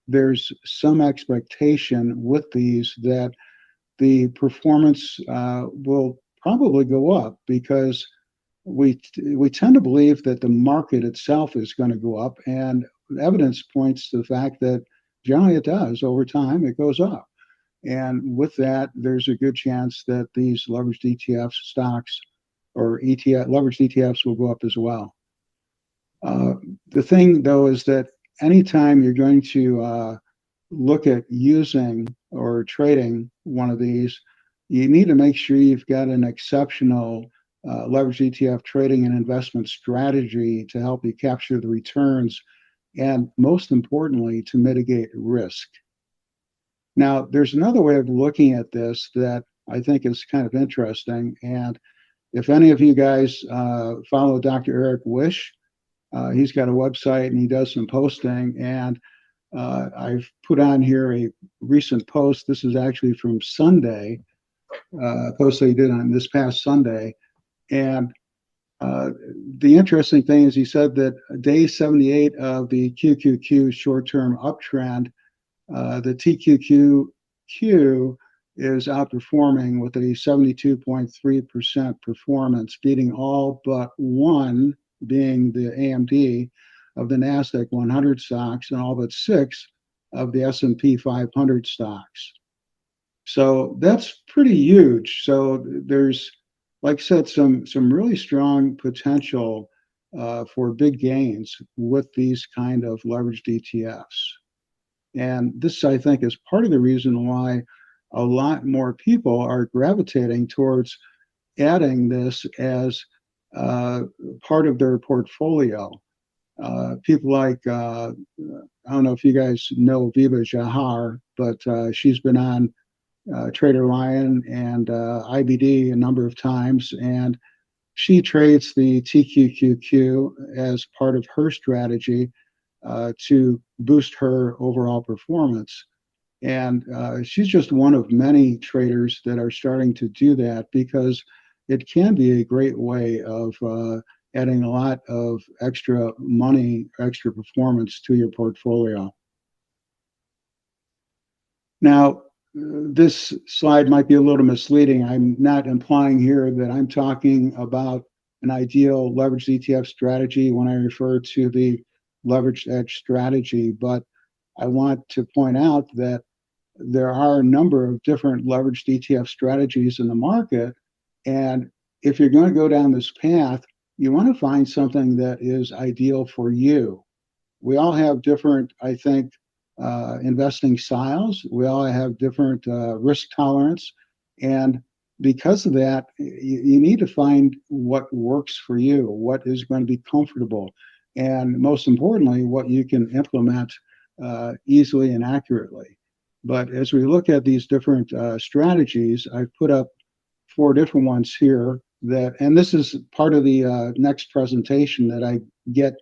there's some expectation with these that the performance will probably go up because we tend to believe that the market itself is going to go up, and evidence points to the fact that generally it does. Over time, it goes up. And with that, there's a good chance that these leveraged ETF stocks or leveraged ETFs will go up as well. The thing, though, is that anytime you're going to look at using or trading one of these, you need to make sure you've got an exceptional leveraged ETF trading and investment strategy to help you capture the returns and, most importantly, to mitigate risk. Now, there's another way of looking at this that I think is kind of interesting. And if any of you guys follow Dr. Eric Wish, he's got a website and he does some posting. And I've put on here a recent post. This is actually from Sunday, post that he did on this past Sunday. And the interesting thing is he said that day 78 of the QQQ short-term uptrend, the TQQQ is outperforming with a 72.3% performance, beating all but one, being the AMD of the NASDAQ 100 stocks and all but 6 of the S&P 500 stocks. So that's pretty huge. So there's, like I said, some really strong potential for big gains with these kind of leveraged ETFs. And this, I think, is part of the reason why a lot more people are gravitating towards adding this as part of their portfolio. People like, I don't know if you guys know Viva Jahar, but she's been on Trader Lion and IBD a number of times, and she trades the TQQQ as part of her strategy to boost her overall performance. And she's just one of many traders that are starting to do that because it can be a great way of adding a lot of extra money, extra performance to your portfolio. Now, this slide might be a little misleading. I'm not implying here that I'm talking about an ideal leveraged ETF strategy when I refer to the leveraged edge strategy, but I want to point out that there are a number of different leveraged ETF strategies in the market. And if you're going to go down this path, you want to find something that is ideal for you. We all have different, I think, investing styles. We all have different risk tolerance. And because of that, you need to find what works for you, what is going to be comfortable, and most importantly, what you can implement easily and accurately. But as we look at these different strategies, I've put up 4 different ones here and this is part of the next presentation, that I get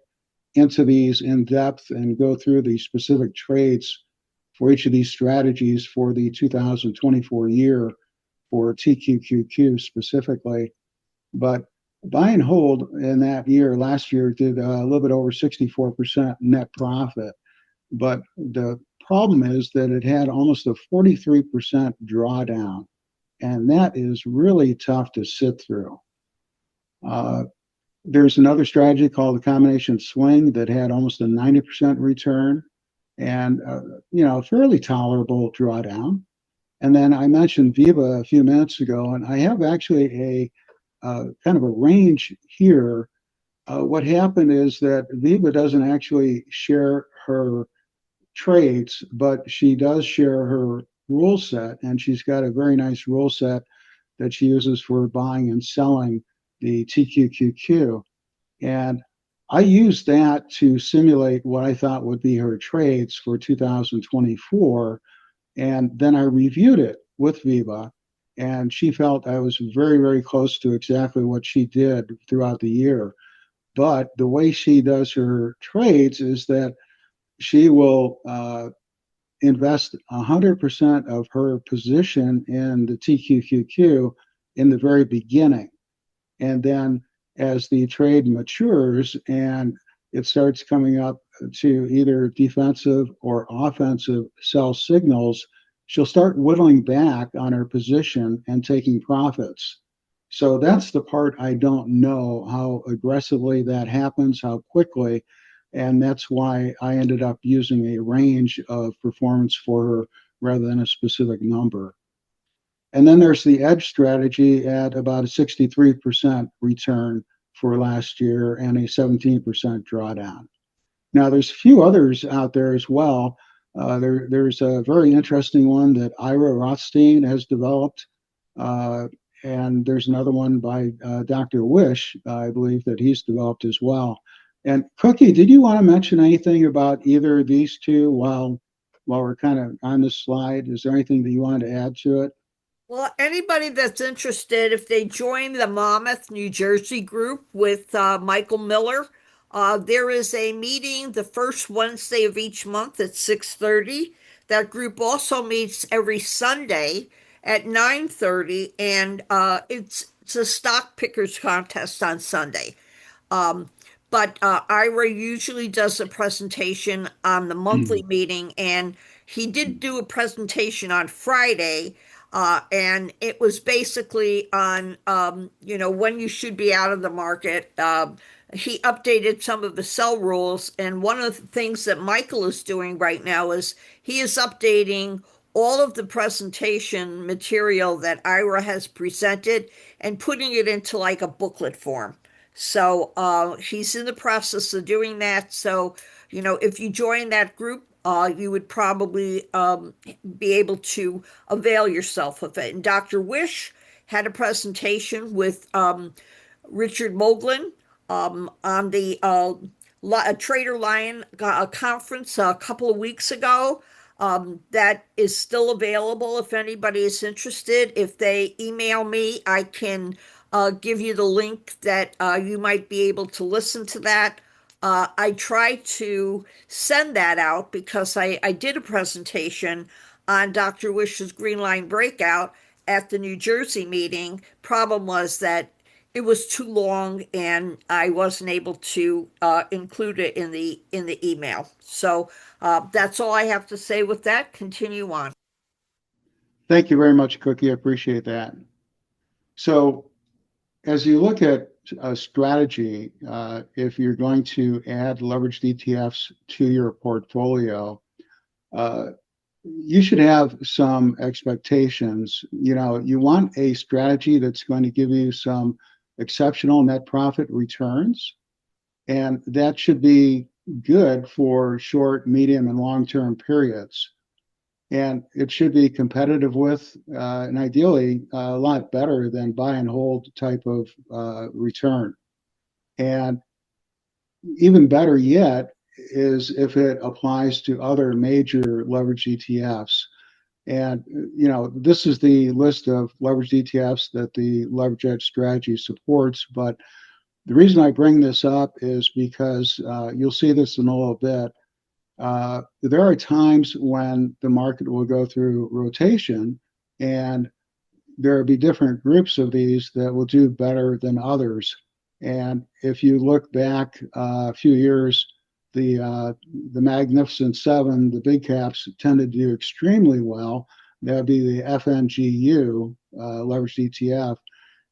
into these in depth and go through the specific trades for each of these strategies for the 2024 year for TQQQ specifically. But buy and hold in that year, last year, did a little bit over 64% net profit. But the problem is that it had almost a 43% drawdown. And that is really tough to sit through. There's another strategy called the combination swing that had almost a 90% return and, fairly tolerable drawdown. And then I mentioned Viva a few minutes ago, and I have actually a kind of a range here. What happened is that Viva doesn't actually share her trades, but she does share her rule set, and she's got a very nice rule set that she uses for buying and selling the TQQQ. And I used that to simulate what I thought would be her trades for 2024. And then I reviewed it with Viva, and she felt I was very, very close to exactly what she did throughout the year. But the way she does her trades is that she will invest 100% of her position in the TQQQ in the very beginning. And then as the trade matures and it starts coming up to either defensive or offensive sell signals, she'll start whittling back on her position and taking profits. So that's the part I don't know, how aggressively that happens, how quickly. And that's why I ended up using a range of performance for her rather than a specific number. And then there's the edge strategy at about a 63% return for last year and a 17% drawdown. Now, there's a few others out there as well. There's a very interesting one that Ira Rothstein has developed. And there's another one by Dr. Wish, I believe, that he's developed as well. And Cookie, did you want to mention anything about either of these two while we're kind of on this slide? Is there anything that you wanted to add to it? Well, anybody that's interested, if they join the Monmouth, New Jersey group with Michael Miller, there is a meeting the first Wednesday of each month at 6:30. That group also meets every Sunday at 9:30, and it's a stock pickers contest on Sunday. But Ira usually does a presentation on the monthly meeting, and he did do a presentation on Friday. And it was basically on, when you should be out of the market. He updated some of the sell rules. And one of the things that Michael is doing right now is he is updating all of the presentation material that Ira has presented and putting it into like a booklet form. So he's in the process of doing that. So, if you join that group, you would probably be able to avail yourself of it. And Dr. Wish had a presentation with Richard Moglen on the Trader Lion conference a couple of weeks ago. That is still available if anybody is interested. If they email me, I can give you the link that you might be able to listen to that. I try to send that out because I did a presentation on Dr. Wish's Green Line Breakout at the New Jersey meeting. Problem was that it was too long and I wasn't able to include it in the email. So that's all I have to say with that. Continue on. Thank you very much, Cookie. I appreciate that. So as you look at a strategy, if you're going to add leveraged ETFs to your portfolio, you should have some expectations. You want a strategy that's going to give you some exceptional net profit returns, and that should be good for short, medium, and long-term periods. And it should be competitive with, and ideally a lot better than buy and hold type of return. And even better yet is if it applies to other major leverage ETFs. And, this is the list of leverage ETFs that the Leverage Edge strategy supports. But the reason I bring this up is because you'll see this in a little bit. There are times when the market will go through rotation, and there will be different groups of these that will do better than others. And if you look back a few years, the Magnificent Seven, the big caps, tended to do extremely well. That would be the FNGU leveraged ETF,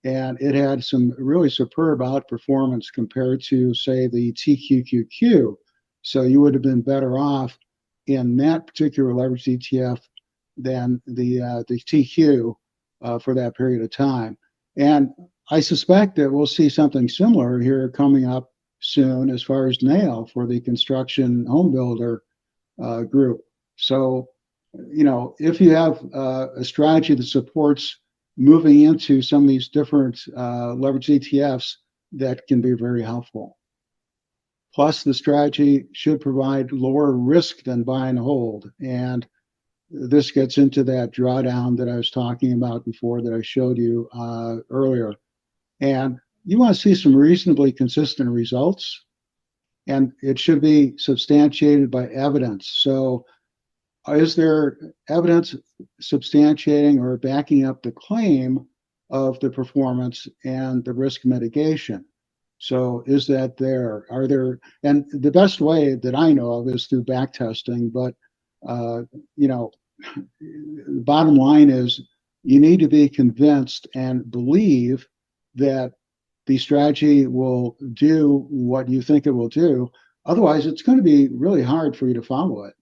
and it had some really superb outperformance compared to, say, the TQQQ. So you would have been better off in that particular leveraged ETF than the TQ for that period of time. And I suspect that we'll see something similar here coming up soon as far as NAIL for the construction home builder group. So, if you have a strategy that supports moving into some of these different leverage ETFs, that can be very helpful. Plus, the strategy should provide lower risk than buy and hold. And this gets into that drawdown that I was talking about before that I showed you earlier. And you want to see some reasonably consistent results, and it should be substantiated by evidence. So is there evidence substantiating or backing up the claim of the performance and the risk mitigation? So is that there? Are there, and the best way that I know of is through back testing, but the bottom line is you need to be convinced and believe that the strategy will do what you think it will do. Otherwise, it's going to be really hard for you to follow it.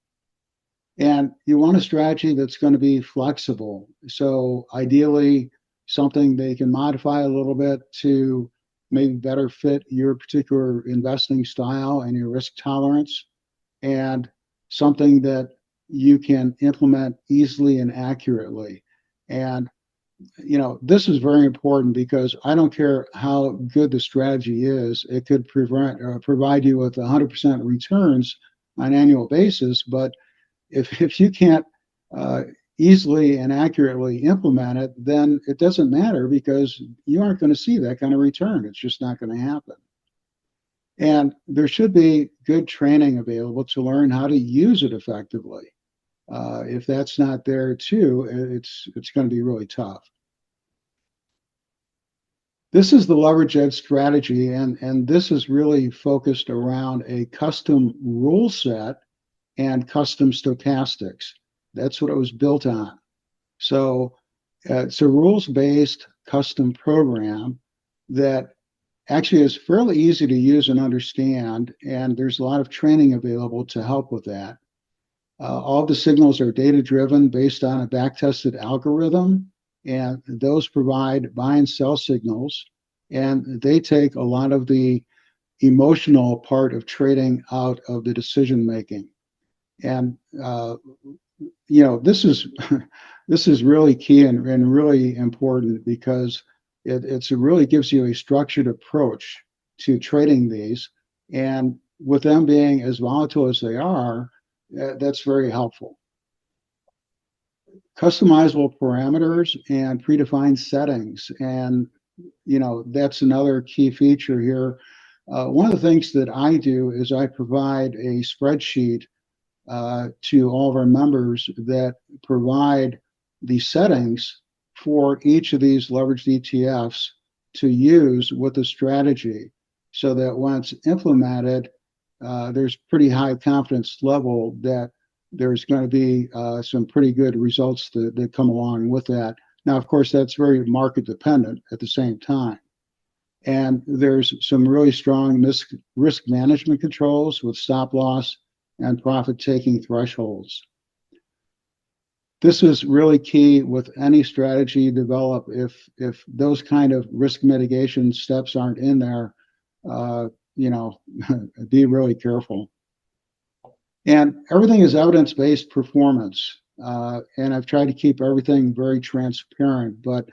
And you want a strategy that's going to be flexible. So ideally, something they can modify a little bit to maybe better fit your particular investing style and your risk tolerance, and something that you can implement easily and accurately. And this is very important because I don't care how good the strategy is, it could provide you with 100% returns on an annual basis. But if you can't easily and accurately implement it, then it doesn't matter because you aren't going to see that kind of return. It's just not going to happen. And there should be good training available to learn how to use it effectively. If that's not there too, it's going to be really tough. This is the Leverage Edge strategy, and this is really focused around a custom rule set and custom stochastics. That's what it was built on. So it's a rules-based custom program that actually is fairly easy to use and understand, and there's a lot of training available to help with that. All the signals are data-driven based on a back-tested algorithm, and those provide buy and sell signals, and they take a lot of the emotional part of trading out of the decision-making. And this is really key and really important because it really gives you a structured approach to trading these, and with them being as volatile as they are, that's very helpful. Customizable parameters and predefined settings, and that's another key feature here. One of the things that I do is I provide a spreadsheet to all of our members that provide the settings for each of these leveraged ETFs to use with the strategy, so that once implemented, there's pretty high confidence level that there's going to be some pretty good results that come along with that. Now, of course, that's very market dependent at the same time. And there's some really strong risk management controls with stop loss and profit-taking thresholds. This is really key with any strategy you develop. If those kind of risk mitigation steps aren't in there, be really careful. And everything is evidence-based performance. and I've tried to keep everything very transparent, but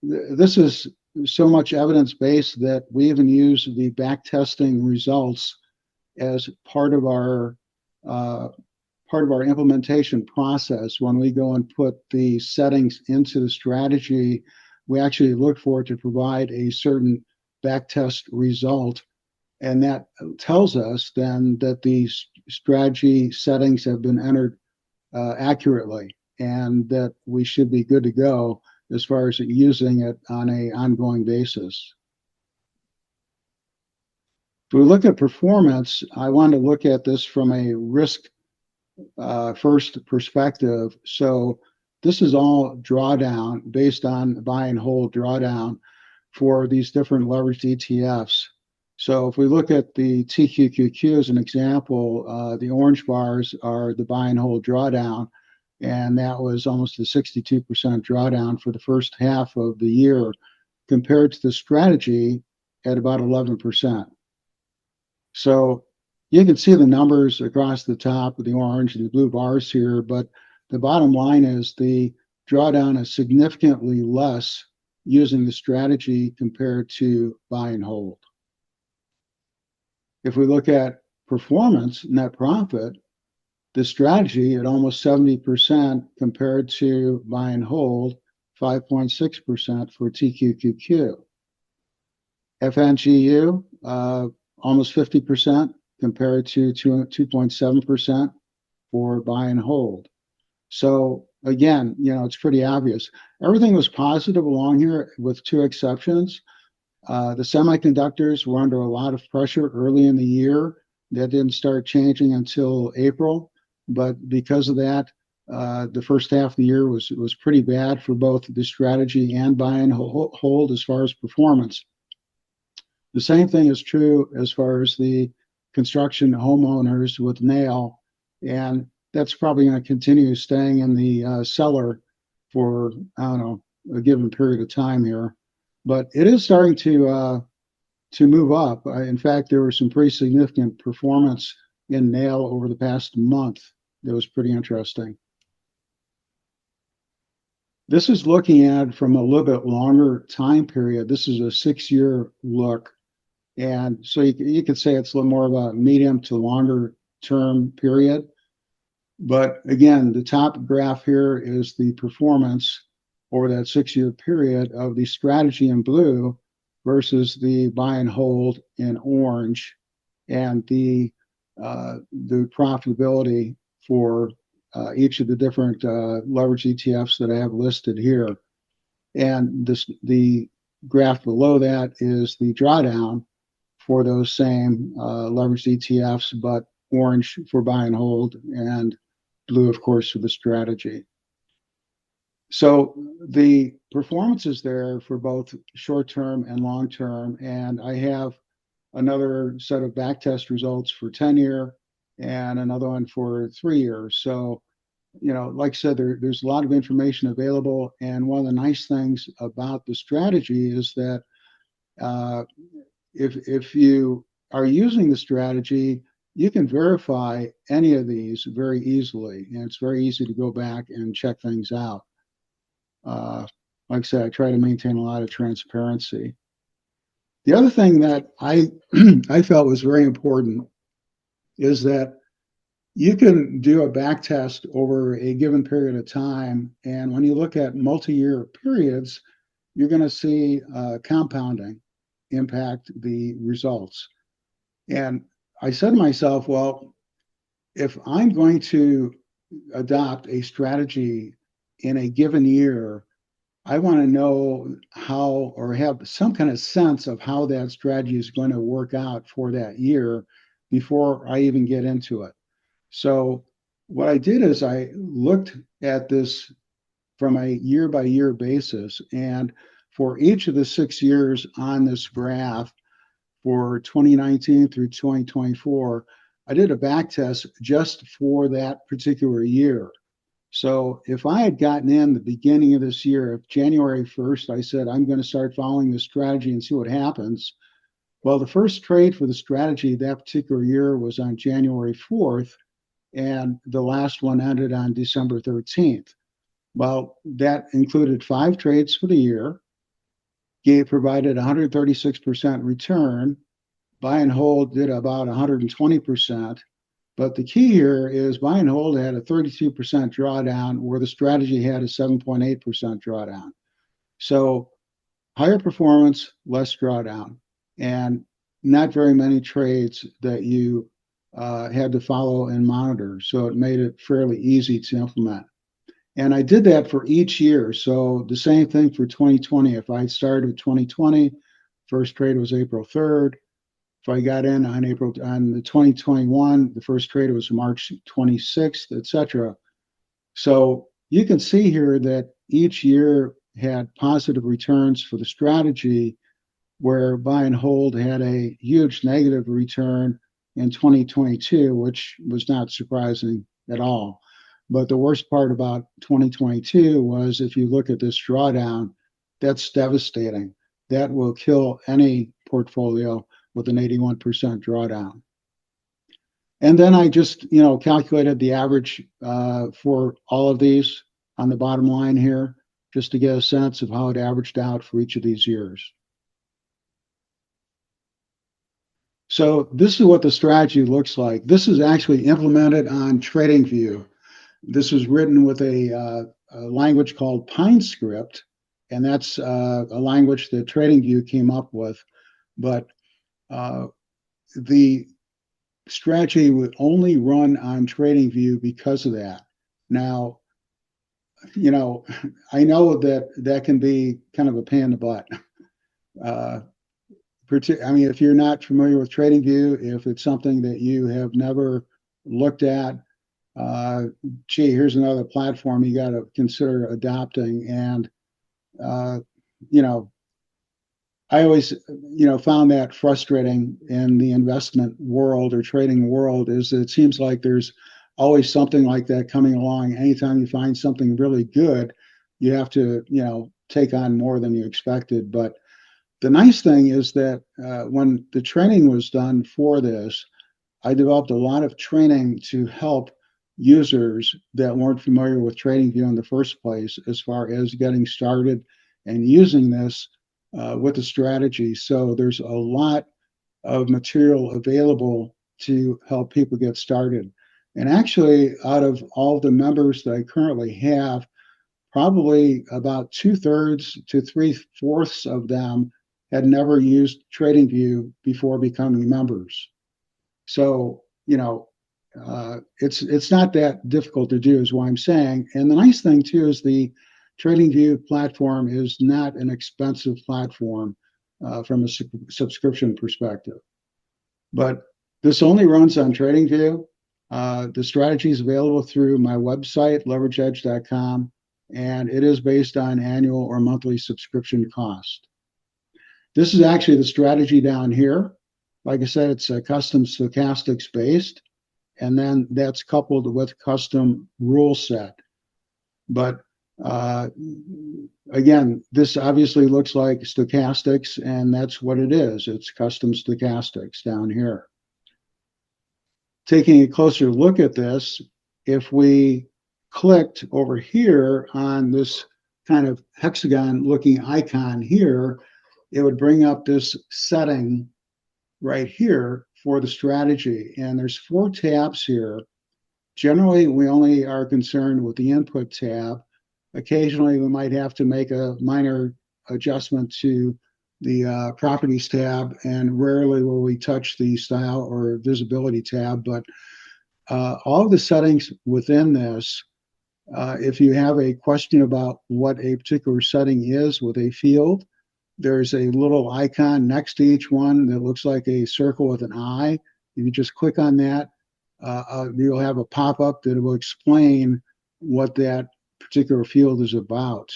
this is so much evidence-based that we even use the back testing results as part of our implementation process. When we go and put the settings into the strategy, we actually look for it to provide a certain backtest result. And that tells us then that these strategy settings have been entered accurately and that we should be good to go as far as using it on an ongoing basis. If we look at performance, I want to look at this from a risk first perspective. So this is all drawdown based on buy and hold drawdown for these different leveraged ETFs. So if we look at the TQQQ as an example, the orange bars are the buy and hold drawdown, and that was almost a 62% drawdown for the first half of the year compared to the strategy at about 11%. So you can see the numbers across the top with the orange and the blue bars here, but the bottom line is the drawdown is significantly less using the strategy compared to buy and hold. If we look at performance, net profit, the strategy at almost 70% compared to buy and hold, 5.6% for TQQQ. FNGU, almost 50% compared to 2.7% for buy and hold. So again, it's pretty obvious. Everything was positive along here with two exceptions. The semiconductors were under a lot of pressure early in the year. That didn't start changing until April. But because of that, the first half of the year was pretty bad for both the strategy and buy and hold as far as performance. The same thing is true as far as the construction homeowners with nail, and that's probably going to continue staying in the cellar for, I don't know, a given period of time here. But it is starting to move up. In fact, there was some pretty significant performance in nail over the past month. That was pretty interesting. This is looking at from a little bit longer time period. This is a 6-year look. And so you could say it's a little more of a medium to longer term period. But again, the top graph here is the performance over that 6-year period of the strategy in blue versus the buy and hold in orange, and the profitability for each of the different leverage ETFs that I have listed here. And the graph below that is the drawdown for those same leveraged ETFs, but orange for buy and hold and blue, of course, for the strategy. So the performance is there for both short-term and long-term, and I have another set of backtest results for 10-year and another one for 3 years. So, like I said, there's a lot of information available, and one of the nice things about the strategy is that if you are using the strategy, you can verify any of these very easily, and it's very easy to go back and check things out. Like I said, I try to maintain a lot of transparency. The other thing that I felt was very important is that you can do a back test over a given period of time, and when you look at multi-year periods, you're going to see compounding impact the results. And I said to myself, well, if I'm going to adopt a strategy in a given year, I want to know how, or have some kind of sense of how that strategy is going to work out for that year before I even get into it. So what I did is I looked at this from a year-by-year basis, and for each of the 6 years on this graph, for 2019 through 2024, I did a back test just for that particular year. So if I had gotten in the beginning of this year, if January 1st, I said, I'm going to start following this strategy and see what happens. Well, the first trade for the strategy that particular year was on January 4th. and the last one ended on December 13th. Well, that included 5 trades for the year, provided 136% return. Buy and hold did about 120%. But the key here is buy and hold had a 32% drawdown, where the strategy had a 7.8% drawdown. So higher performance, less drawdown, and not very many trades that you had to follow and monitor. So it made it fairly easy to implement. And I did that for each year. So the same thing for 2020. If I started with 2020, first trade was April 3rd. If I got in on the 2021, the first trade was March 26th, etc. So you can see here that each year had positive returns for the strategy, where buy and hold had a huge negative return in 2022, which was not surprising at all. But the worst part about 2022 was, if you look at this drawdown, that's devastating. That will kill any portfolio with an 81% drawdown. And then I just, calculated the average for all of these on the bottom line here, just to get a sense of how it averaged out for each of these years. So this is what the strategy looks like. This is actually implemented on TradingView. This was written with a language called PineScript, and that's a language that TradingView came up with. But the strategy would only run on TradingView because of that. Now, I know that can be kind of a pain in the butt. If you're not familiar with TradingView, if it's something that you have never looked at, here's another platform you got to consider adopting. And, I always, found that frustrating in the investment world or trading world, is that it seems like there's always something like that coming along. Anytime you find something really good, you have to, take on more than you expected. But the nice thing is that when the training was done for this, I developed a lot of training to help users that weren't familiar with TradingView in the first place, as far as getting started and using this with the strategy. So there's a lot of material available to help people get started. And actually, out of all the members that I currently have, probably about 2/3 to 3/4 of them had never used TradingView before becoming members. So, it's not that difficult to do, is what I'm saying. And the nice thing too is the TradingView platform is not an expensive platform from a subscription perspective. But this only runs on TradingView. The strategy is available through my website, leverageedge.com, and it is based on annual or monthly subscription cost. This is actually the strategy down here. Like I said, it's a custom stochastics based, and then that's coupled with custom rule set. But again, this obviously looks like stochastics, and that's what it is. It's custom stochastics down here. Taking a closer look at this, if we clicked over here on this kind of hexagon looking icon here, it would bring up this setting right here for the strategy. And there's 4 tabs here. Generally, we only are concerned with the input tab. Occasionally, we might have to make a minor adjustment to the properties tab, and rarely will we touch the style or visibility tab. But all of the settings within this, if you have a question about what a particular setting is with a field, there's a little icon next to each one that looks like a circle with an eye. If you just click on that, you'll have a pop-up that will explain what that particular field is about.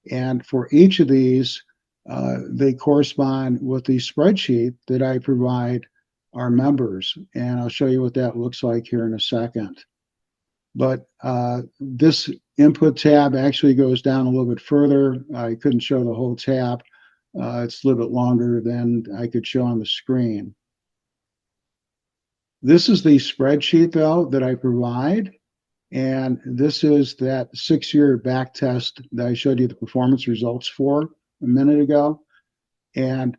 And for each of these, they correspond with the spreadsheet that I provide our members. And I'll show you what that looks like here in a second. But this input tab actually goes down a little bit further. I couldn't show the whole tab. It's a little bit longer than I could show on the screen. This is the spreadsheet though that I provide. And this is that 6-year back test that I showed you the performance results for a minute ago. And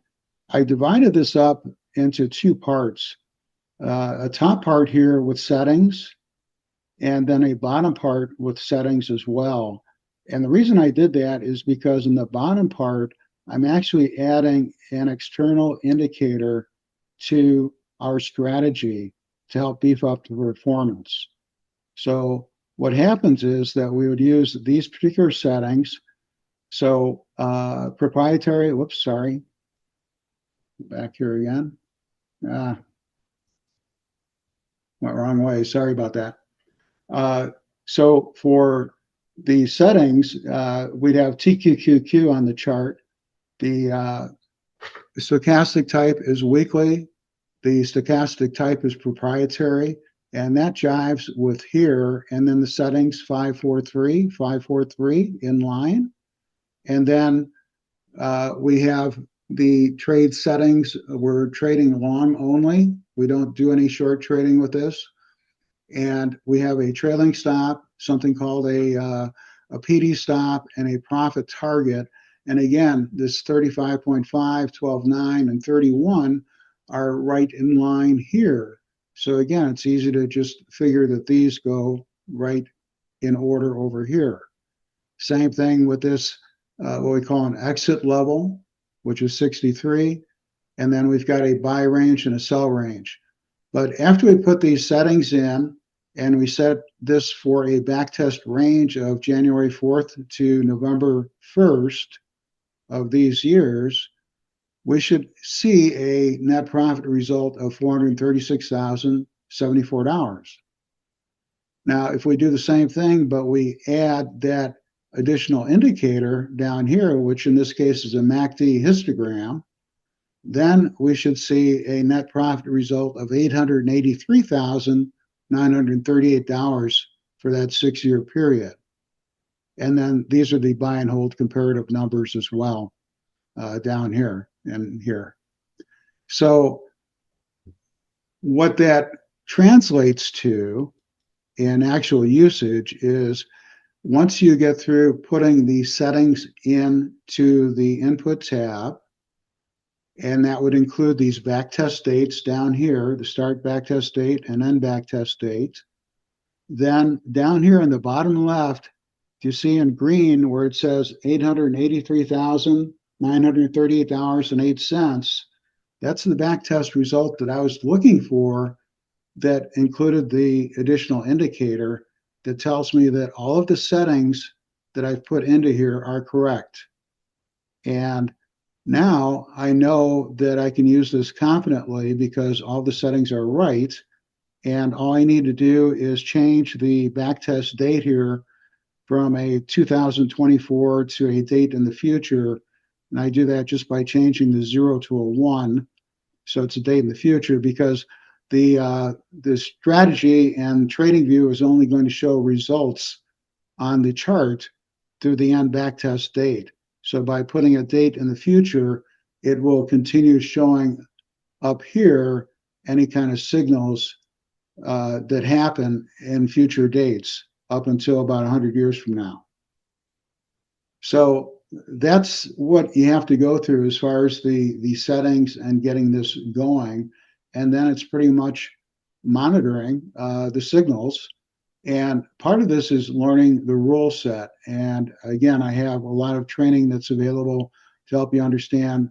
I divided this up into 2 parts. A top part here with settings, and then a bottom part with settings as well. And the reason I did that is because in the bottom part, I'm actually adding an external indicator to our strategy to help beef up the performance. So what happens is that we would use these particular settings. So proprietary, whoops, sorry. Back here again. Went wrong way, sorry about that. So for the settings, we'd have TQQQ on the chart. The stochastic type is weekly. The stochastic type is proprietary, and that jives with here. And then the settings 543 in line. And then we have the trade settings. We're trading long only. We don't do any short trading with this. And we have a trailing stop, something called a PD stop, and a profit target. And again, this 35.5, 12.9, and 31 are right in line here. So again, it's easy to just figure that these go right in order over here. Same thing with this, what we call an exit level, which is 63. And then we've got a buy range and a sell range. But after we put these settings in, and we set this for a backtest range of January 4th to November 1st of these years, we should see a net profit result of $436,074. Now, if we do the same thing, but we add that additional indicator down here, which in this case is a MACD histogram, then we should see a net profit result of $883,938 for that 6-year period. And then these are the buy and hold comparative numbers as well, down here and here. So what that translates to in actual usage is once you get through putting the settings into the input tab, and that would include these backtest dates down here, the start backtest date and end backtest date. Then down here in the bottom left, you see in green where it says $883,938.08. That's the backtest result that I was looking for that included the additional indicator that tells me that all of the settings that I've put into here are correct. And now I know that I can use this confidently because all the settings are right. And all I need to do is change the backtest date here from a 2024 to a date in the future. And I do that just by changing the 0 to a 1. So it's a date in the future because the strategy and trading view is only going to show results on the chart through the end backtest date. So by putting a date in the future, it will continue showing up here any kind of signals that happen in future dates up until about 100 years from now. So that's what you have to go through as far as the settings and getting this going. And then it's pretty much monitoring the signals. And part of this is learning the rule set. And again, I have a lot of training that's available to help you understand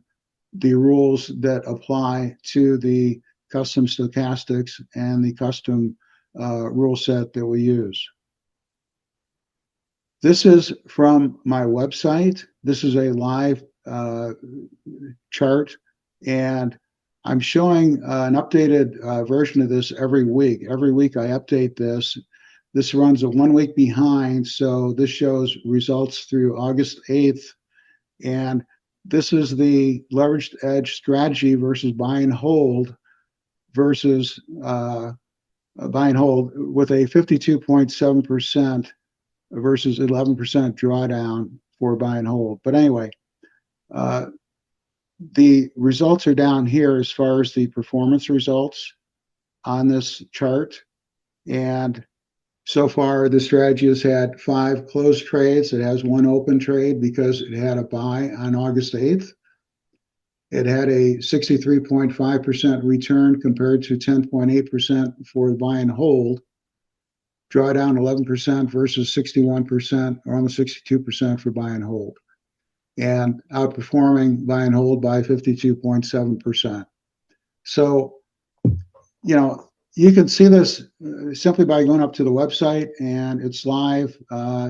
the rules that apply to the custom stochastics and the custom rule set that we use. This is from my website. This is a live chart, and I'm showing an updated version of this every week. Every week I update this. This runs a 1 week behind, so this shows results through August 8th. And this is the leveraged edge strategy versus buy and hold versus buy and hold with a 52.7% versus 11% drawdown for buy and hold. But anyway, the results are down here as far as the performance results. on this chart. And so far, the strategy has had 5 closed trades. It has 1 open trade because it had a buy on August 8th. It had a 63.5% return compared to 10.8% for buy and hold. Drawdown 11% versus 61% or almost 62% for buy and hold. And outperforming buy and hold by 52.7%. So, you can see this simply by going up to the website, and it's live.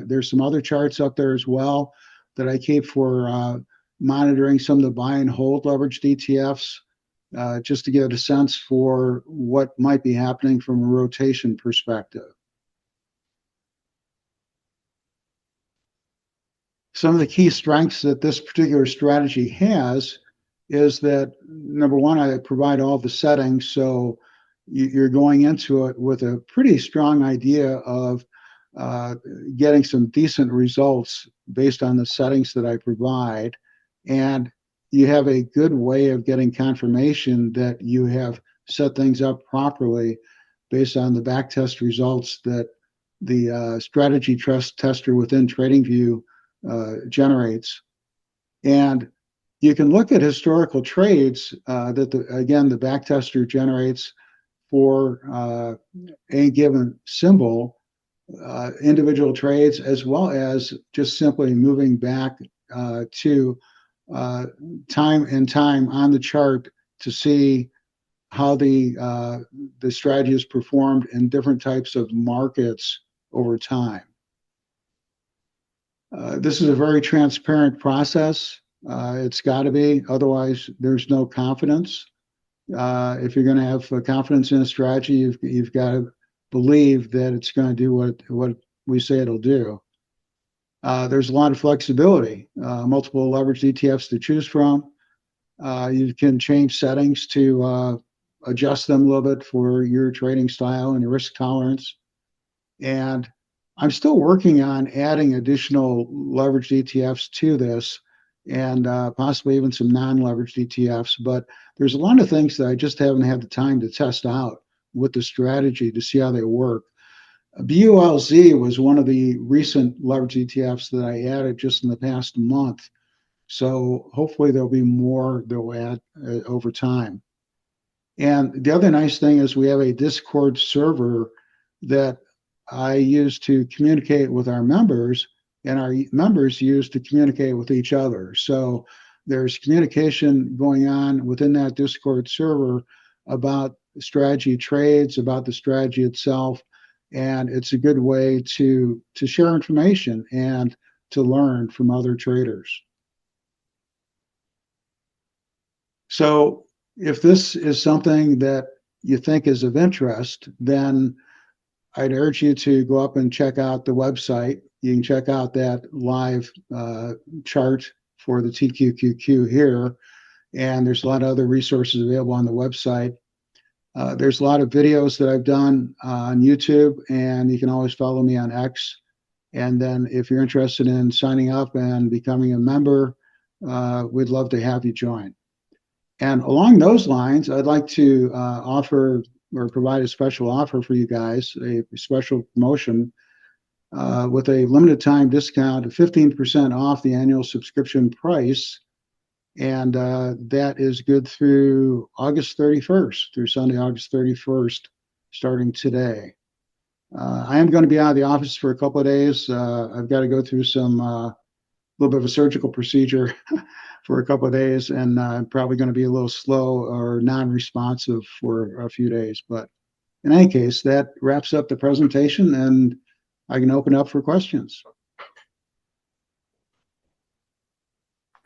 There's some other charts up there as well that I keep for monitoring some of the buy and hold leveraged ETFs, just to get a sense for what might be happening from a rotation perspective. Some of the key strengths that this particular strategy has is that, number one, I provide all the settings, so you're going into it with a pretty strong idea of getting some decent results based on the settings that I provide. And you have a good way of getting confirmation that you have set things up properly based on the backtest results that the strategy trust tester within TradingView generates. And you can look at historical trades that, the backtester generates for a given symbol, individual trades, as well as just simply moving back to time and time on the chart to see how the strategy is performed in different types of markets over time. This is a very transparent process. It's got to be, otherwise there's no confidence. If you're going to have confidence in a strategy, you've got to believe that it's going to do what we say it'll do. There's a lot of flexibility, multiple leveraged ETFs to choose from. You can change settings to adjust them a little bit for your trading style and your risk tolerance. And I'm still working on adding additional leveraged ETFs to this, and possibly even some non-leveraged ETFs. But there's a lot of things that I just haven't had the time to test out with the strategy to see how they work. BULZ was one of the recent leveraged ETFs that I added just in the past month. So hopefully there'll be more that we'll add over time. And the other nice thing is we have a Discord server that I use to communicate with our members, and our members use to communicate with each other. So there's communication going on within that Discord server about strategy trades, about the strategy itself, and it's a good way to share information and to learn from other traders. So if this is something that you think is of interest, then I'd urge you to go up and check out the website. You can check out that live chart for the TQQQ here, and there's a lot of other resources available on the website. There's a lot of videos that I've done on YouTube, and you can always follow me on X. And then if you're interested in signing up and becoming a member, we'd love to have you join. And along those lines, I'd like to offer or provide a special offer for you guys, a special promotion with a limited time discount of 15% off the annual subscription price. And that is good through August 31st, through Sunday, August 31st, starting today. I am going to be out of the office for a couple of days. I've got to go through some little bit of a surgical procedure for a couple of days, and I'm probably going to be a little slow or non-responsive for a few days. But in any case, that wraps up the presentation, and I can open up for questions.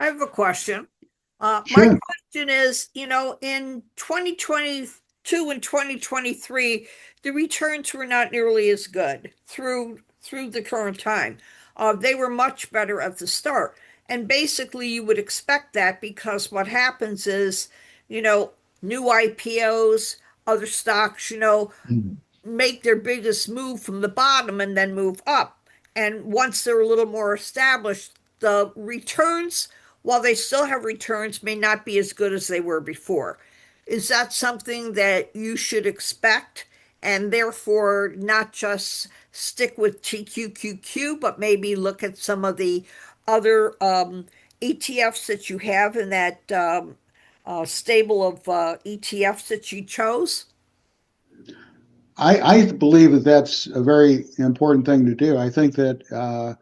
I have a question. Sure. My question is, in 2022 and 2023, the returns were not nearly as good through the current time. They were much better at the start. And basically, you would expect that because what happens is, new IPOs, other stocks, make their biggest move from the bottom and then move up. And once they're a little more established, the returns, while they still have returns, may not be as good as they were before. is that something that you should expect and therefore not just stick with TQQQ, but maybe look at some of the other ETFs that you have in that stable of ETFs that you chose? I believe that that's a very important thing to do. I think that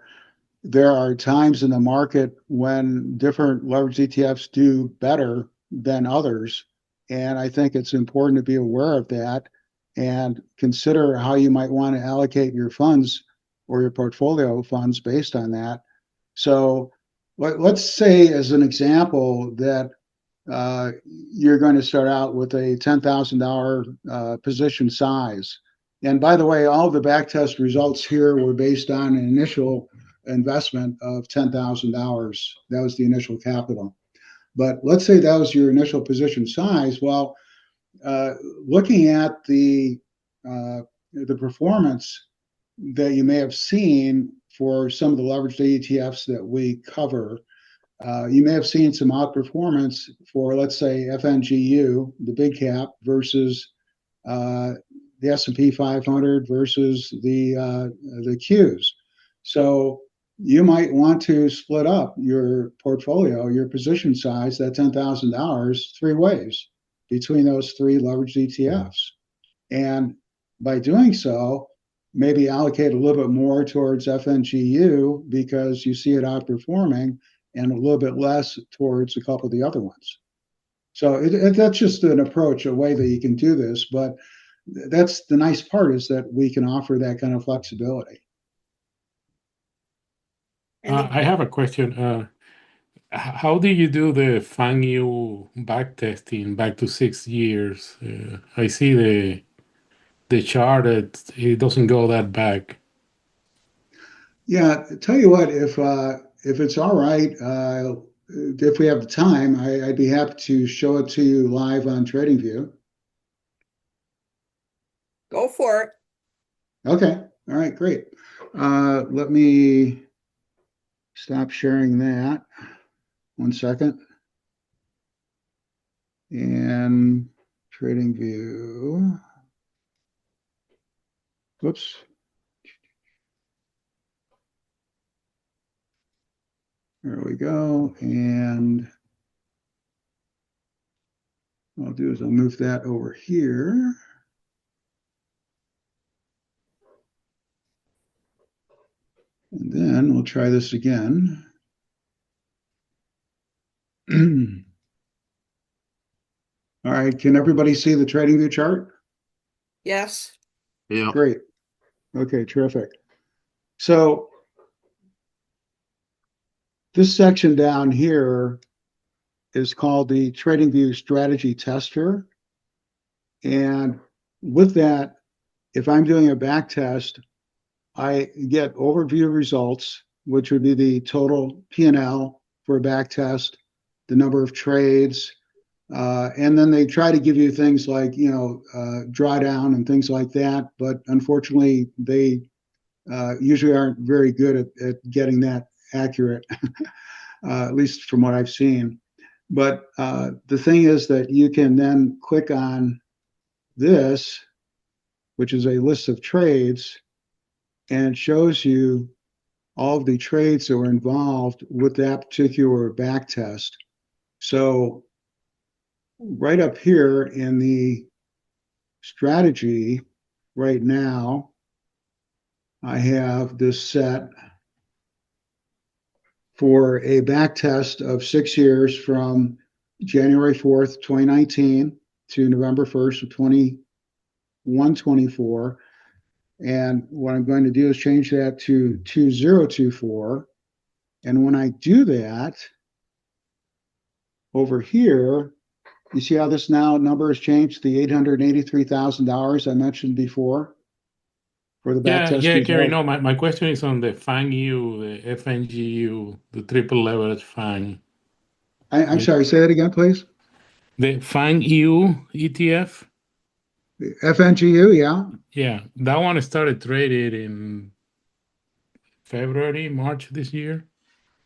there are times in the market when different leverage ETFs do better than others. And I think it's important to be aware of that and consider how you might want to allocate your funds or your portfolio of funds based on that. So let's say, as an example, that you're going to start out with a $10,000 position size. And by the way, all the backtest results here were based on an initial investment of $10,000. That was the initial capital. But let's say that was your initial position size. Well, looking at the performance that you may have seen for some of the leveraged ETFs that we cover, you may have seen some outperformance for, let's say, FNGU, the big cap, versus the S&P 500 versus the Qs. So you might want to split up your portfolio, your position size, that $10,000, three ways between those three leveraged ETFs. And by doing so, maybe allocate a little bit more towards FNGU because you see it outperforming, and a little bit less towards a couple of the other ones. So that's just an approach, a way that you can do this. But that's the nice part, is that we can offer that kind of flexibility. I have a question. How do you do the FANGU back testing back to 6 years? I see the chart, it doesn't go that back. Yeah, tell you what, if it's all right, if we have the time, I'd be happy to show it to you live on TradingView. Go for it. Okay, all right, great. Let me stop sharing that. 1 second. And TradingView. Whoops. There we go. And what I'll do is I'll move that over here. And then we'll try this again. All right, can everybody see the TradingView chart? Yes. Yeah. Great. Okay, terrific. So this section down here is called the TradingView Strategy Tester. And with that, if I'm doing a back test, I get overview results, which would be the total P&L for a back test, the number of trades, and then they try to give you things like, drawdown and things like that. But unfortunately, they usually aren't very good at getting that accurate, at least from what I've seen. But the thing is that you can then click on this, which is a list of trades, and it shows you all of the trades that were involved with that particular back test. So right up here in the strategy right now, I have this set for a back test of 6 years from January 4th, 2019 to November 1st of 21-24. And what I'm going to do is change that to 2024. And when I do that, over here, you see how this now number has changed, the $883,000 I mentioned before for the back test. Yeah, Gary, no, my question is on the FANGU, the FNGU, the triple leverage FANG. I'm sorry, say that again, please. The FANGU ETF? The FNGU, yeah. Yeah, that one started traded in February, March this year.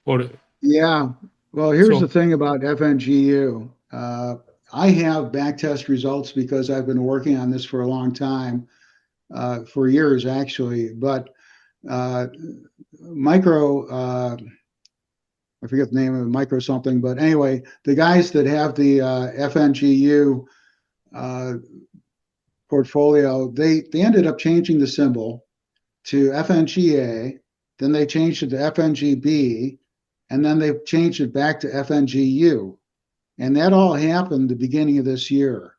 Or yeah. Well, here's the thing about FNGU. I have backtest results because I've been working on this for a long time, for years actually, but Micro, I forget the name of it, Micro something, but anyway, the guys that have the FNGU portfolio, they ended up changing the symbol to FNGA, then they changed it to FNGB, and then they changed it back to FNGU. And that all happened the beginning of this year.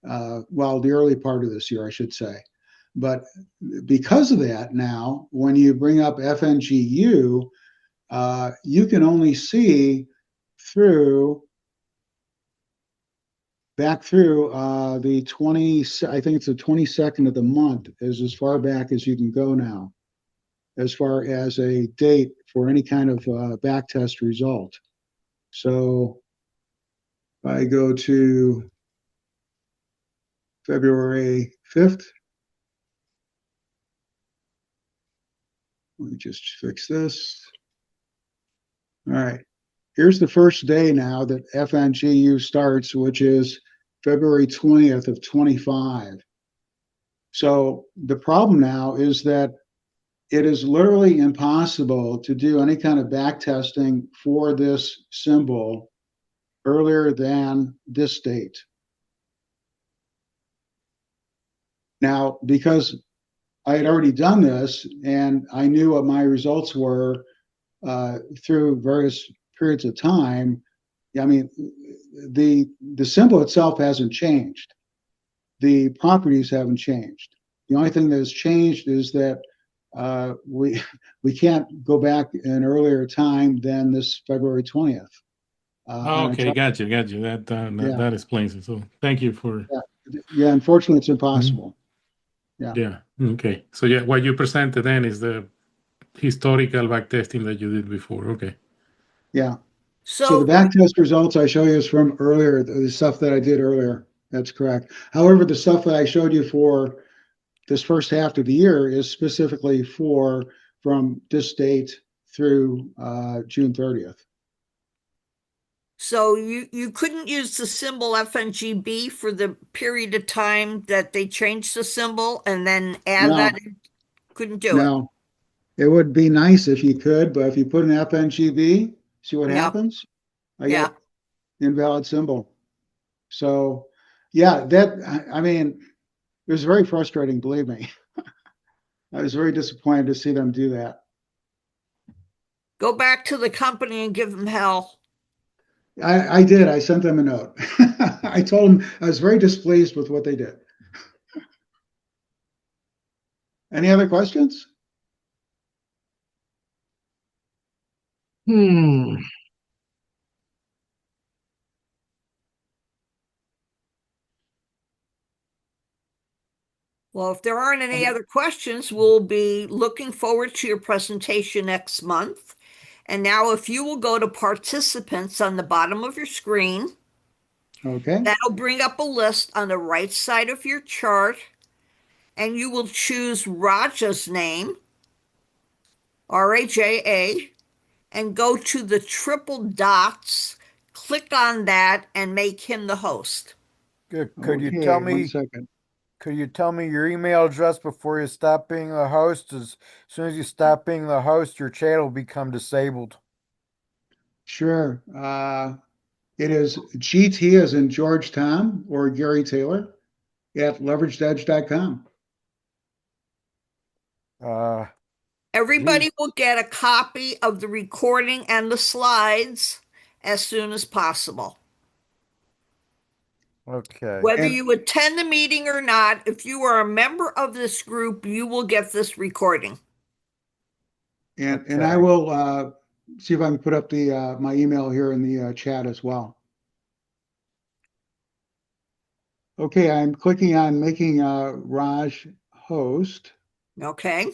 Well, the early part of this year, I should say. But because of that, now, when you bring up FNGU, you can only see through back through the 20, I think it's the 22nd of the month, is as far back as you can go now, as far as a date for any kind of back test result. So if I go to February 5th, let me just fix this. All right. Here's the first day now that FNGU starts, which is February 20th of 25. So the problem now is that it is literally impossible to do any kind of back testing for this symbol earlier than this date. Now, because I had already done this and I knew what my results were through various periods of time, I mean, the symbol itself hasn't changed. The properties haven't changed. The only thing that has changed is that we can't go back an earlier time than this February 20th. Okay, got you. That explains it. So thank you for. Yeah, unfortunately, it's impossible. Yeah. Okay. So yeah, what you presented then is the historical backtesting that you did before. Okay. Yeah. So So the backtest results I show you is from earlier, the stuff that I did earlier. That's correct. However, the stuff that I showed you for this first half of the year is specifically from this date through June 30th. So you couldn't use the symbol FNGB for the period of time that they changed the symbol and then add No. that in? Couldn't do it. No, it would be nice if you could, but if you put an FNGB, see what Yeah. happens? I Yeah. get invalid symbol. So yeah, I mean, it was very frustrating, believe me. I was very disappointed to see them do that. Go back to the company and give them hell. I did. I sent them a note. I told them I was very displeased with what they did. Any other questions? Well, if there aren't any other questions, we'll be looking forward to your presentation next month. And now if you will go to participants on the bottom of your screen, Okay. that'll bring up a list on the right side of your chart, and you will choose Raja's name, RAJA, and go to the triple dots, click on that, and make him the host. Could you Okay, tell 1 me? second. Could you tell me your email address before you stop being the host? As soon as you stop being the host, your chat will become disabled. Sure. It is GT as in George Tom or Gary Taylor at leveragededge.com. Everybody will get a copy of the recording and the slides as soon as possible. Okay. Whether And- you attend the meeting or not, if you are a member of this group, you will get this recording. And I will see if I can put up the my email here in the chat as well. Okay, I'm clicking on making Raj host, Okay.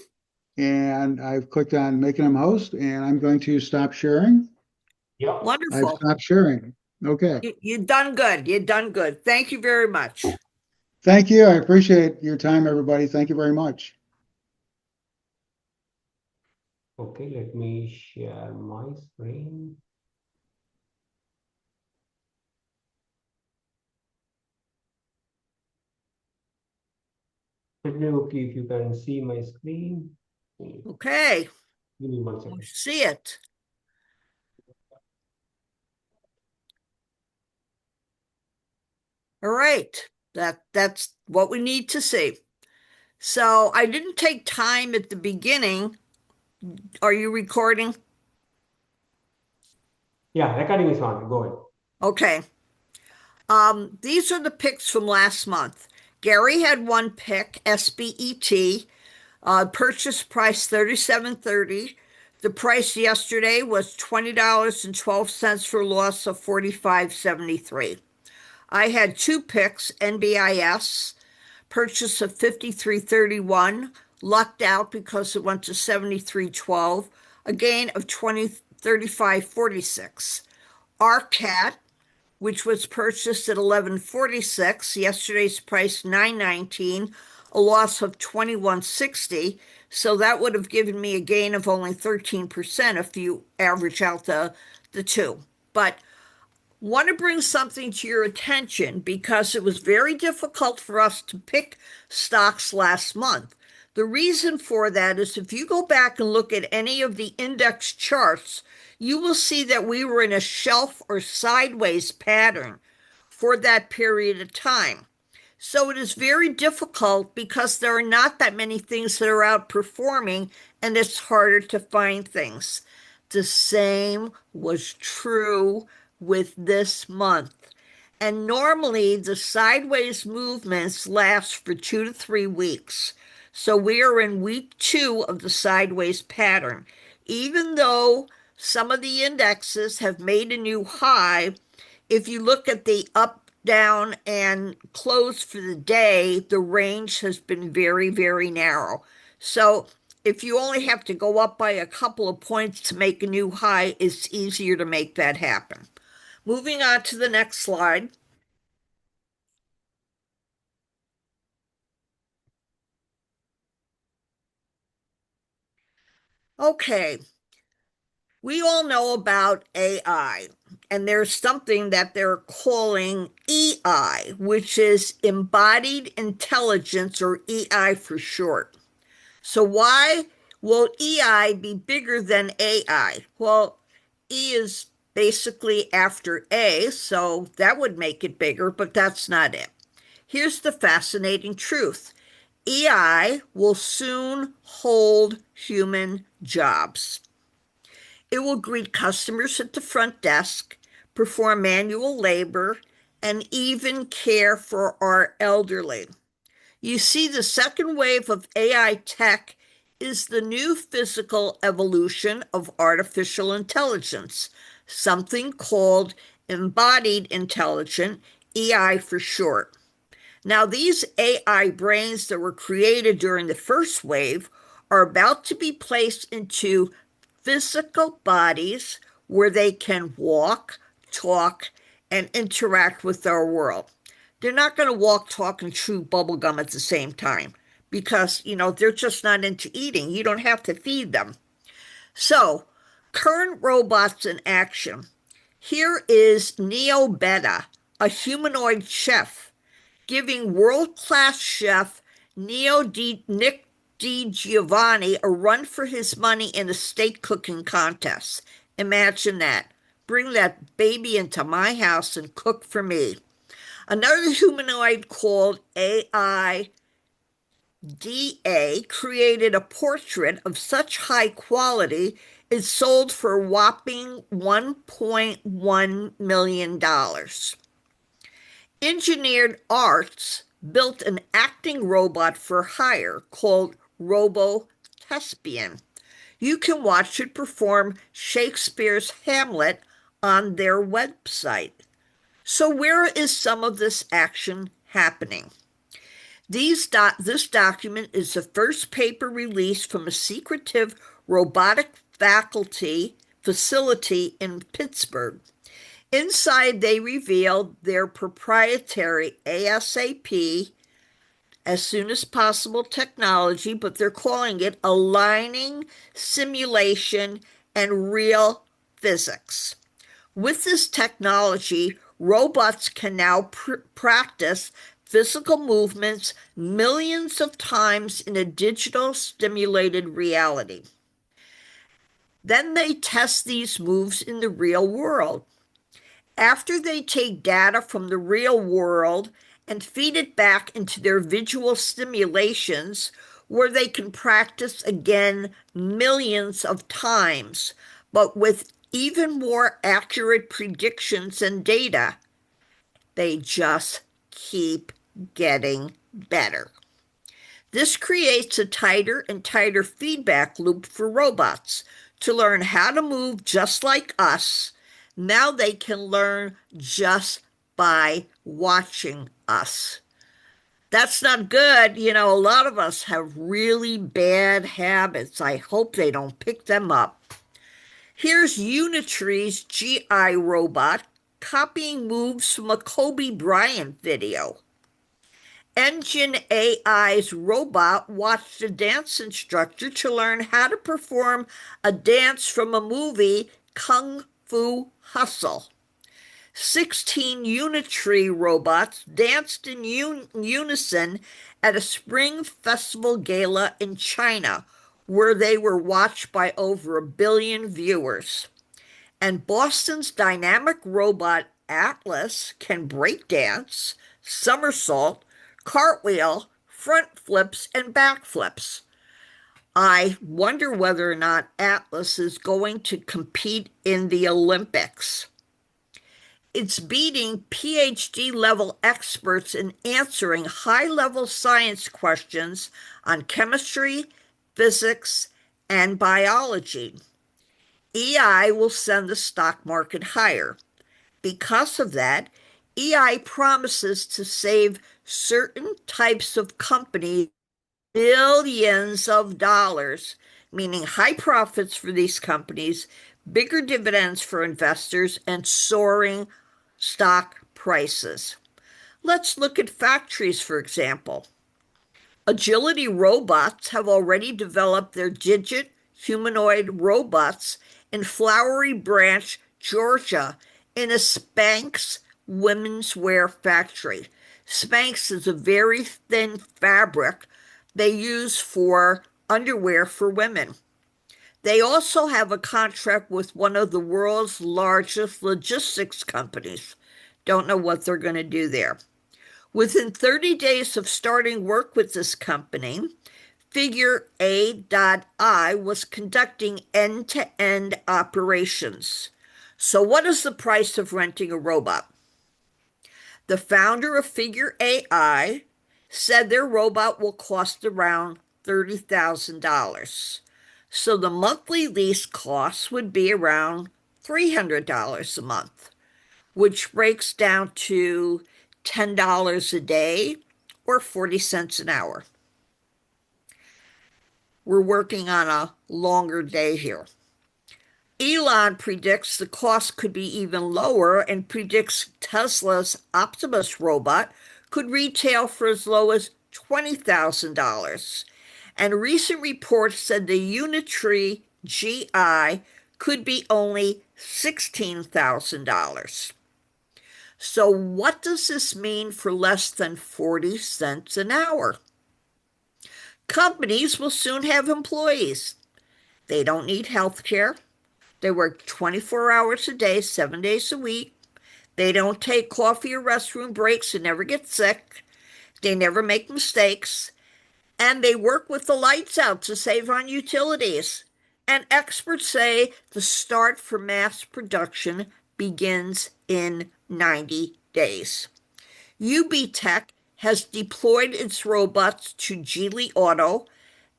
and I've clicked on making him host, and I'm going to stop sharing. Yep. I've Wonderful. stopped sharing. Okay. You've done good. You've done good. Thank you very much. Thank you. I appreciate your time, everybody. Thank you very much. Okay, let me share my screen. Let me look if you can see my screen. Okay, Give me 1 we second. see it. All right, that's what we need to see. So I didn't take time at the beginning. Are you recording? Yeah, recording is on. Go ahead. Okay. These are the picks from last month. Gary had one pick, SBET, purchase price $37.30. The price yesterday was $20.12 for a loss of $45.73. I had two picks, NBIS, purchase of $53.31, lucked out because it went to $73.12, a gain of $35.46. RCAT, which was purchased at $11.46, yesterday's price $9.19, a loss of $21.60. So that would have given me a gain of only 13% if you average out the two. But want to bring something to your attention because it was very difficult for us to pick stocks last month. The reason for that is if you go back and look at any of the index charts, you will see that we were in a shelf or sideways pattern for that period of time. So it is very difficult because there are not that many things that are outperforming and it's harder to find things. The same was true with this month. And normally the sideways movements last for 2 to 3 weeks. So we are in week 2 of the sideways pattern. Even though some of the indexes have made a new high, if you look at the up, down, and close for the day, the range has been very, very narrow. So if you only have to go up by a couple of points to make a new high, it's easier to make that happen. Moving on to the next slide. Okay, we all know about AI, and there's something that they're calling EI, which is embodied intelligence, or EI for short. So why will EI be bigger than AI? Well, E is basically after A, so that would make it bigger, but that's not it. Here's the fascinating truth. EI will soon hold human jobs. It will greet customers at the front desk, perform manual labor, and even care for our elderly. You see, the second wave of AI tech is the new physical evolution of artificial intelligence, something called embodied intelligence, EI for short. Now, these AI brains that were created during the first wave are about to be placed into physical bodies where they can walk, talk, and interact with our world. They're not going to walk, talk, and chew bubble gum at the same time because, they're just not into eating. You don't have to feed them. So, current robots in action. Here is Neo Beta, a humanoid chef, giving world-class chef Nick DiGiovanni a run for his money in a steak cooking contest. Imagine that. Bring that baby into my house and cook for me. Another humanoid called AI DA created a portrait of such high quality it sold for a whopping $1.1 million. Engineered Arts built an acting robot for hire called Robo Thespian. You can watch it perform Shakespeare's Hamlet on their website. So where is some of this action happening? This document is the first paper released from a secretive robotic facility in Pittsburgh. Inside, they revealed their proprietary ASAP, as soon as possible technology, but they're calling it aligning simulation and real physics. With this technology, robots can now practice physical movements millions of times in a digital stimulated reality. Then they test these moves in the real world. After they take data from the real world and feed it back into their visual simulations, where they can practice again millions of times, but with even more accurate predictions and data, they just keep getting better. This creates a tighter and tighter feedback loop for robots to learn how to move just like us. Now they can learn just by watching us. That's not good. You know, a lot of us have really bad habits. I hope they don't pick them up. Here's Unitree's GI robot copying moves from a Kobe Bryant video. Engine AI's robot watched a dance instructor to learn how to perform a dance from a movie, Kung Fu Hustle. 16 Unitree robots danced in unison at a spring festival gala in China, where they were watched by over 1 billion viewers. And Boston's dynamic robot Atlas can breakdance, somersault, cartwheel, front flips, and back flips. I wonder whether or not Atlas is going to compete in the Olympics. It's beating PhD-level experts in answering high-level science questions on chemistry, physics, and biology. EI will send the stock market higher. Because of that, EI promises to save certain types of companies billions of dollars, meaning high profits for these companies, bigger dividends for investors, and soaring stock prices. Let's look at factories, for example. Agility Robots have already developed their digit humanoid robots in Flowery Branch, Georgia, in a Spanx women's wear factory. Spanx is a very thin fabric they use for underwear for women. They also have a contract with one of the world's largest logistics companies. Don't know what they're going to do there. Within 30 days of starting work with this company, Figure A.I was conducting end-to-end operations. So what is the price of renting a robot? The founder of Figure AI said their robot will cost around $30,000. So the monthly lease cost would be around $300 a month, which breaks down to $10 a day or 40 cents an hour. We're working on a longer day here. Elon predicts the cost could be even lower and predicts Tesla's Optimus robot could retail for as low as $20,000. And recent reports said the Unitree GI could be only $16,000. So what does this mean for less than 40 cents an hour? Companies will soon have employees. They don't need health care. They work 24 hours a day, 7 days a week. They don't take coffee or restroom breaks and never get sick. They never make mistakes. And they work with the lights out to save on utilities. And experts say the start for mass production begins in 90 days. UB Tech has deployed its robots to Geely Auto,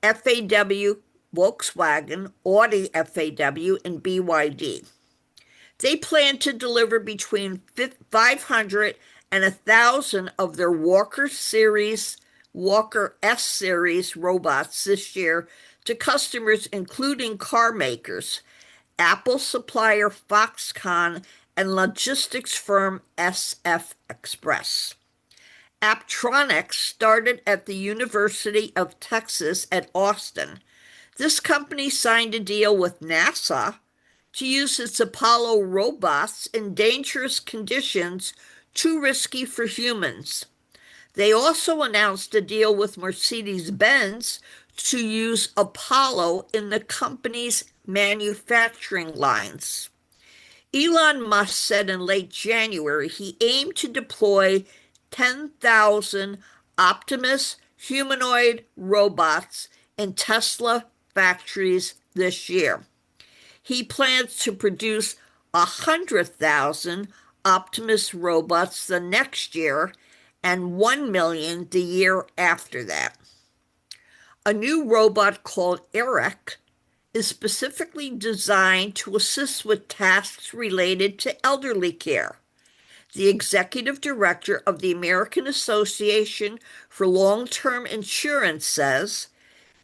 FAW, Volkswagen, Audi FAW, and BYD. They plan to deliver between 500 and 1,000 of their Walker S Series robots this year to customers including car makers, Apple supplier Foxconn, and logistics firm SF Express. Apptronik started at the University of Texas at Austin. This company signed a deal with NASA to use its Apollo robots in dangerous conditions too risky for humans. They also announced a deal with Mercedes-Benz to use Apollo in the company's manufacturing lines. Elon Musk said in late January he aimed to deploy 10,000 Optimus humanoid robots in Tesla factories this year. He plans to produce 100,000 Optimus robots the next year and 1 million the year after that. A new robot called Eric is specifically designed to assist with tasks related to elderly care. The executive director of the American Association for Long-Term Insurance says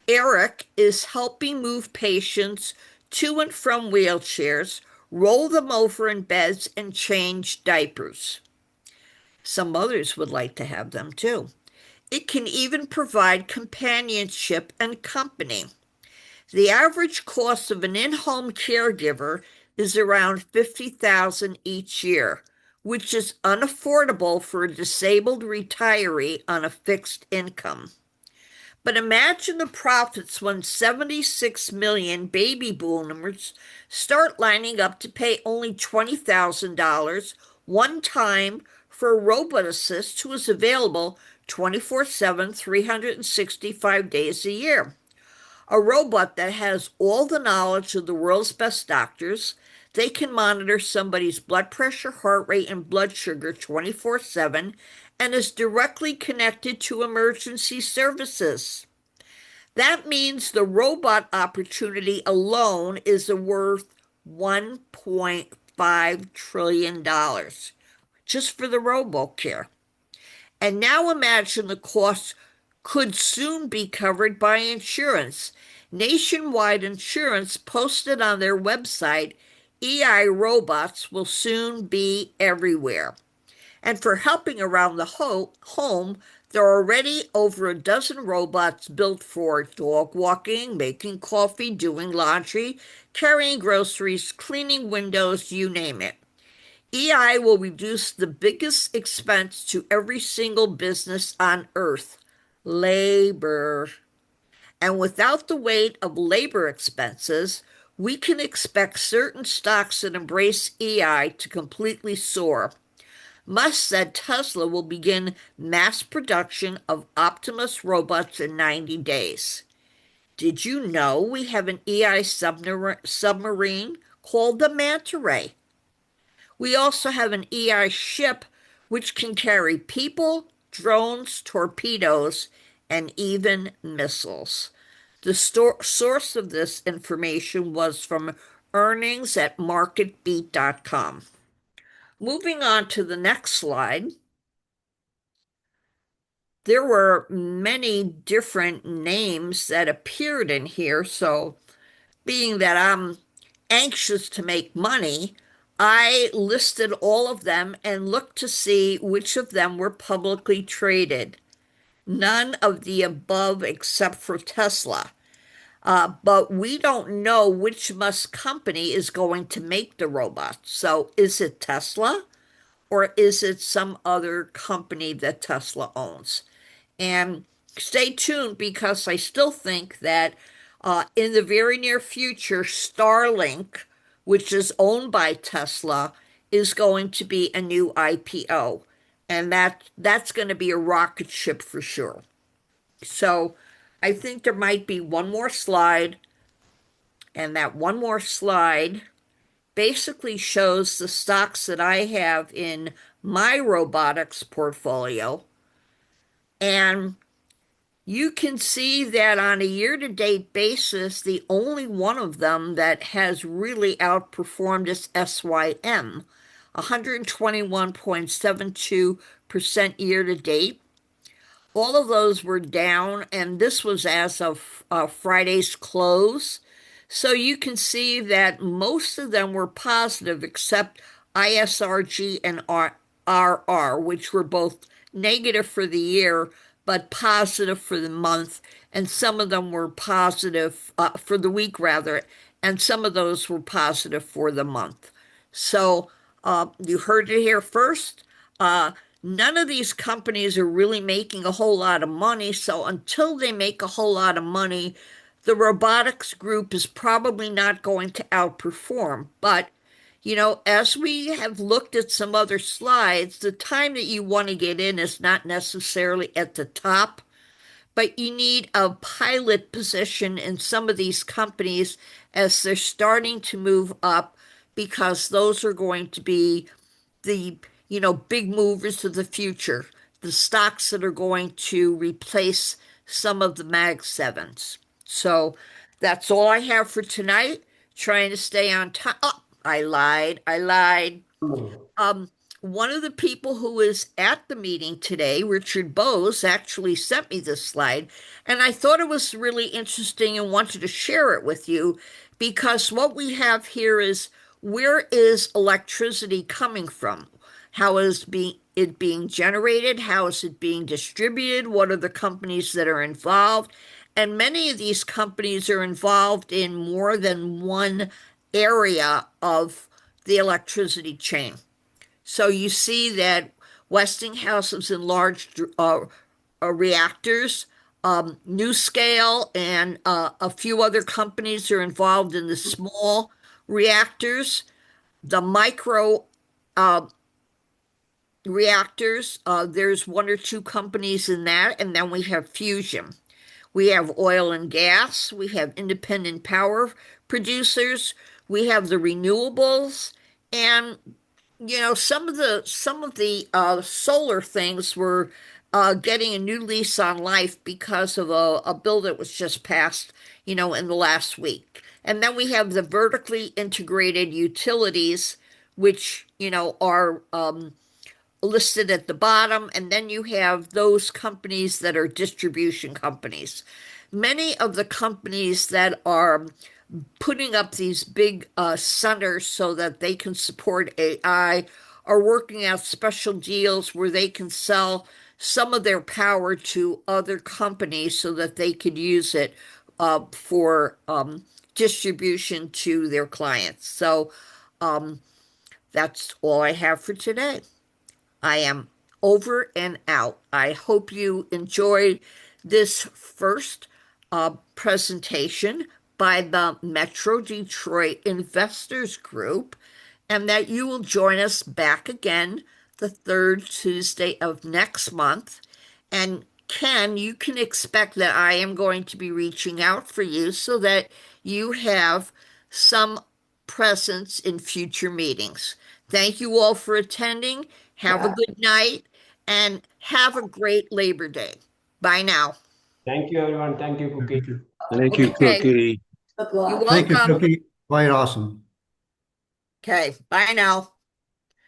Eric is helping move patients to and from wheelchairs, roll them over in beds, and change diapers. Some others would like to have them too. It can even provide companionship and company. The average cost of an in-home caregiver is around $50,000 each year, which is unaffordable for a disabled retiree on a fixed income. But imagine the profits when 76 million baby boomers start lining up to pay only $20,000 one time for a robot assist who is available 24/7, 365 days a year. A robot that has all the knowledge of the world's best doctors. They can monitor somebody's blood pressure, heart rate, and blood sugar 24/7 and is directly connected to emergency services. That means the robot opportunity alone is worth $1.5 trillion just for the RoboCare. And now imagine the costs could soon be covered by insurance. Nationwide Insurance posted on their website, EI robots will soon be everywhere. And for helping around the home, there are already over a dozen robots built for dog walking, making coffee, doing laundry, carrying groceries, cleaning windows, you name it. EI will reduce the biggest expense to every single business on earth, labor. And without the weight of labor expenses, we can expect certain stocks that embrace EI to completely soar. Musk said Tesla will begin mass production of Optimus robots in 90 days. Did you know we have an EI submarine called the Manta Ray? We also have an EI ship which can carry people, drones, torpedoes, and even missiles. The source of this information was from earnings at marketbeat.com. Moving on to the next slide. There were many different names that appeared in here, so being that I'm anxious to make money, I listed all of them and looked to see which of them were publicly traded. None of the above except for Tesla. But we don't know which Musk company is going to make the robots. So is it Tesla or is it some other company that Tesla owns? And stay tuned because I still think that in the very near future, Starlink, which is owned by Tesla, is going to be a new IPO. And that's going to be a rocket ship for sure. So I think there might be one more slide. And that one more slide basically shows the stocks that I have in my robotics portfolio. And you can see that on a year-to-date basis, the only one of them that has really outperformed is SYM, 121.72% year-to-date. All of those were down, and this was as of Friday's close. So you can see that most of them were positive except ISRG and RR, which were both negative for the year, but positive for the month, and some of them were positive for the week rather, and some of those were positive for the month. So you heard it here first. none of these companies are really making a whole lot of money. So until they make a whole lot of money, the robotics group is probably not going to outperform. But, as we have looked at some other slides, the time that you want to get in is not necessarily at the top, but you need a pilot position in some of these companies as they're starting to move up, because those are going to be the big movers of the future, the stocks that are going to replace some of the Mag 7s. So that's all I have for tonight. Trying to stay on time. Oh, I lied. One of the people who was at the meeting today, Richard Bose, actually sent me this slide, and I thought it was really interesting and wanted to share it with you, because what we have here is, where is electricity coming from? How is it being generated? How is it being distributed? What are the companies that are involved? And many of these companies are involved in more than one area of the electricity chain. So you see that Westinghouse is in large reactors. NuScale and a few other companies are involved in the small reactors. The micro reactors, there's one or two companies in that, and then we have fusion. We have oil and gas. We have independent power producers. We have the renewables, and some of the solar things were getting a new lease on life because of a bill that was just passed, in the last week. And then we have the vertically integrated utilities, which, are listed at the bottom. And then you have those companies that are distribution companies. Many of the companies that are putting up these big centers so that they can support AI are working out special deals where they can sell some of their power to other companies so that they could use it for distribution to their clients. So that's all I have for today. I am over and out. I hope you enjoyed this first presentation by the Metro Detroit Investors Group, and that you will join us back again the third Tuesday of next month. And Ken, you can expect that I am going to be reaching out for you so that you have some presence in future meetings. Thank you all for attending. Have a good night and have a great Labor Day. Bye now. Thank you, everyone. Thank you, Cookie. Thank you, Okay. Cookie. You're Thank you, welcome. Cookie. Quite awesome. Okay, bye now.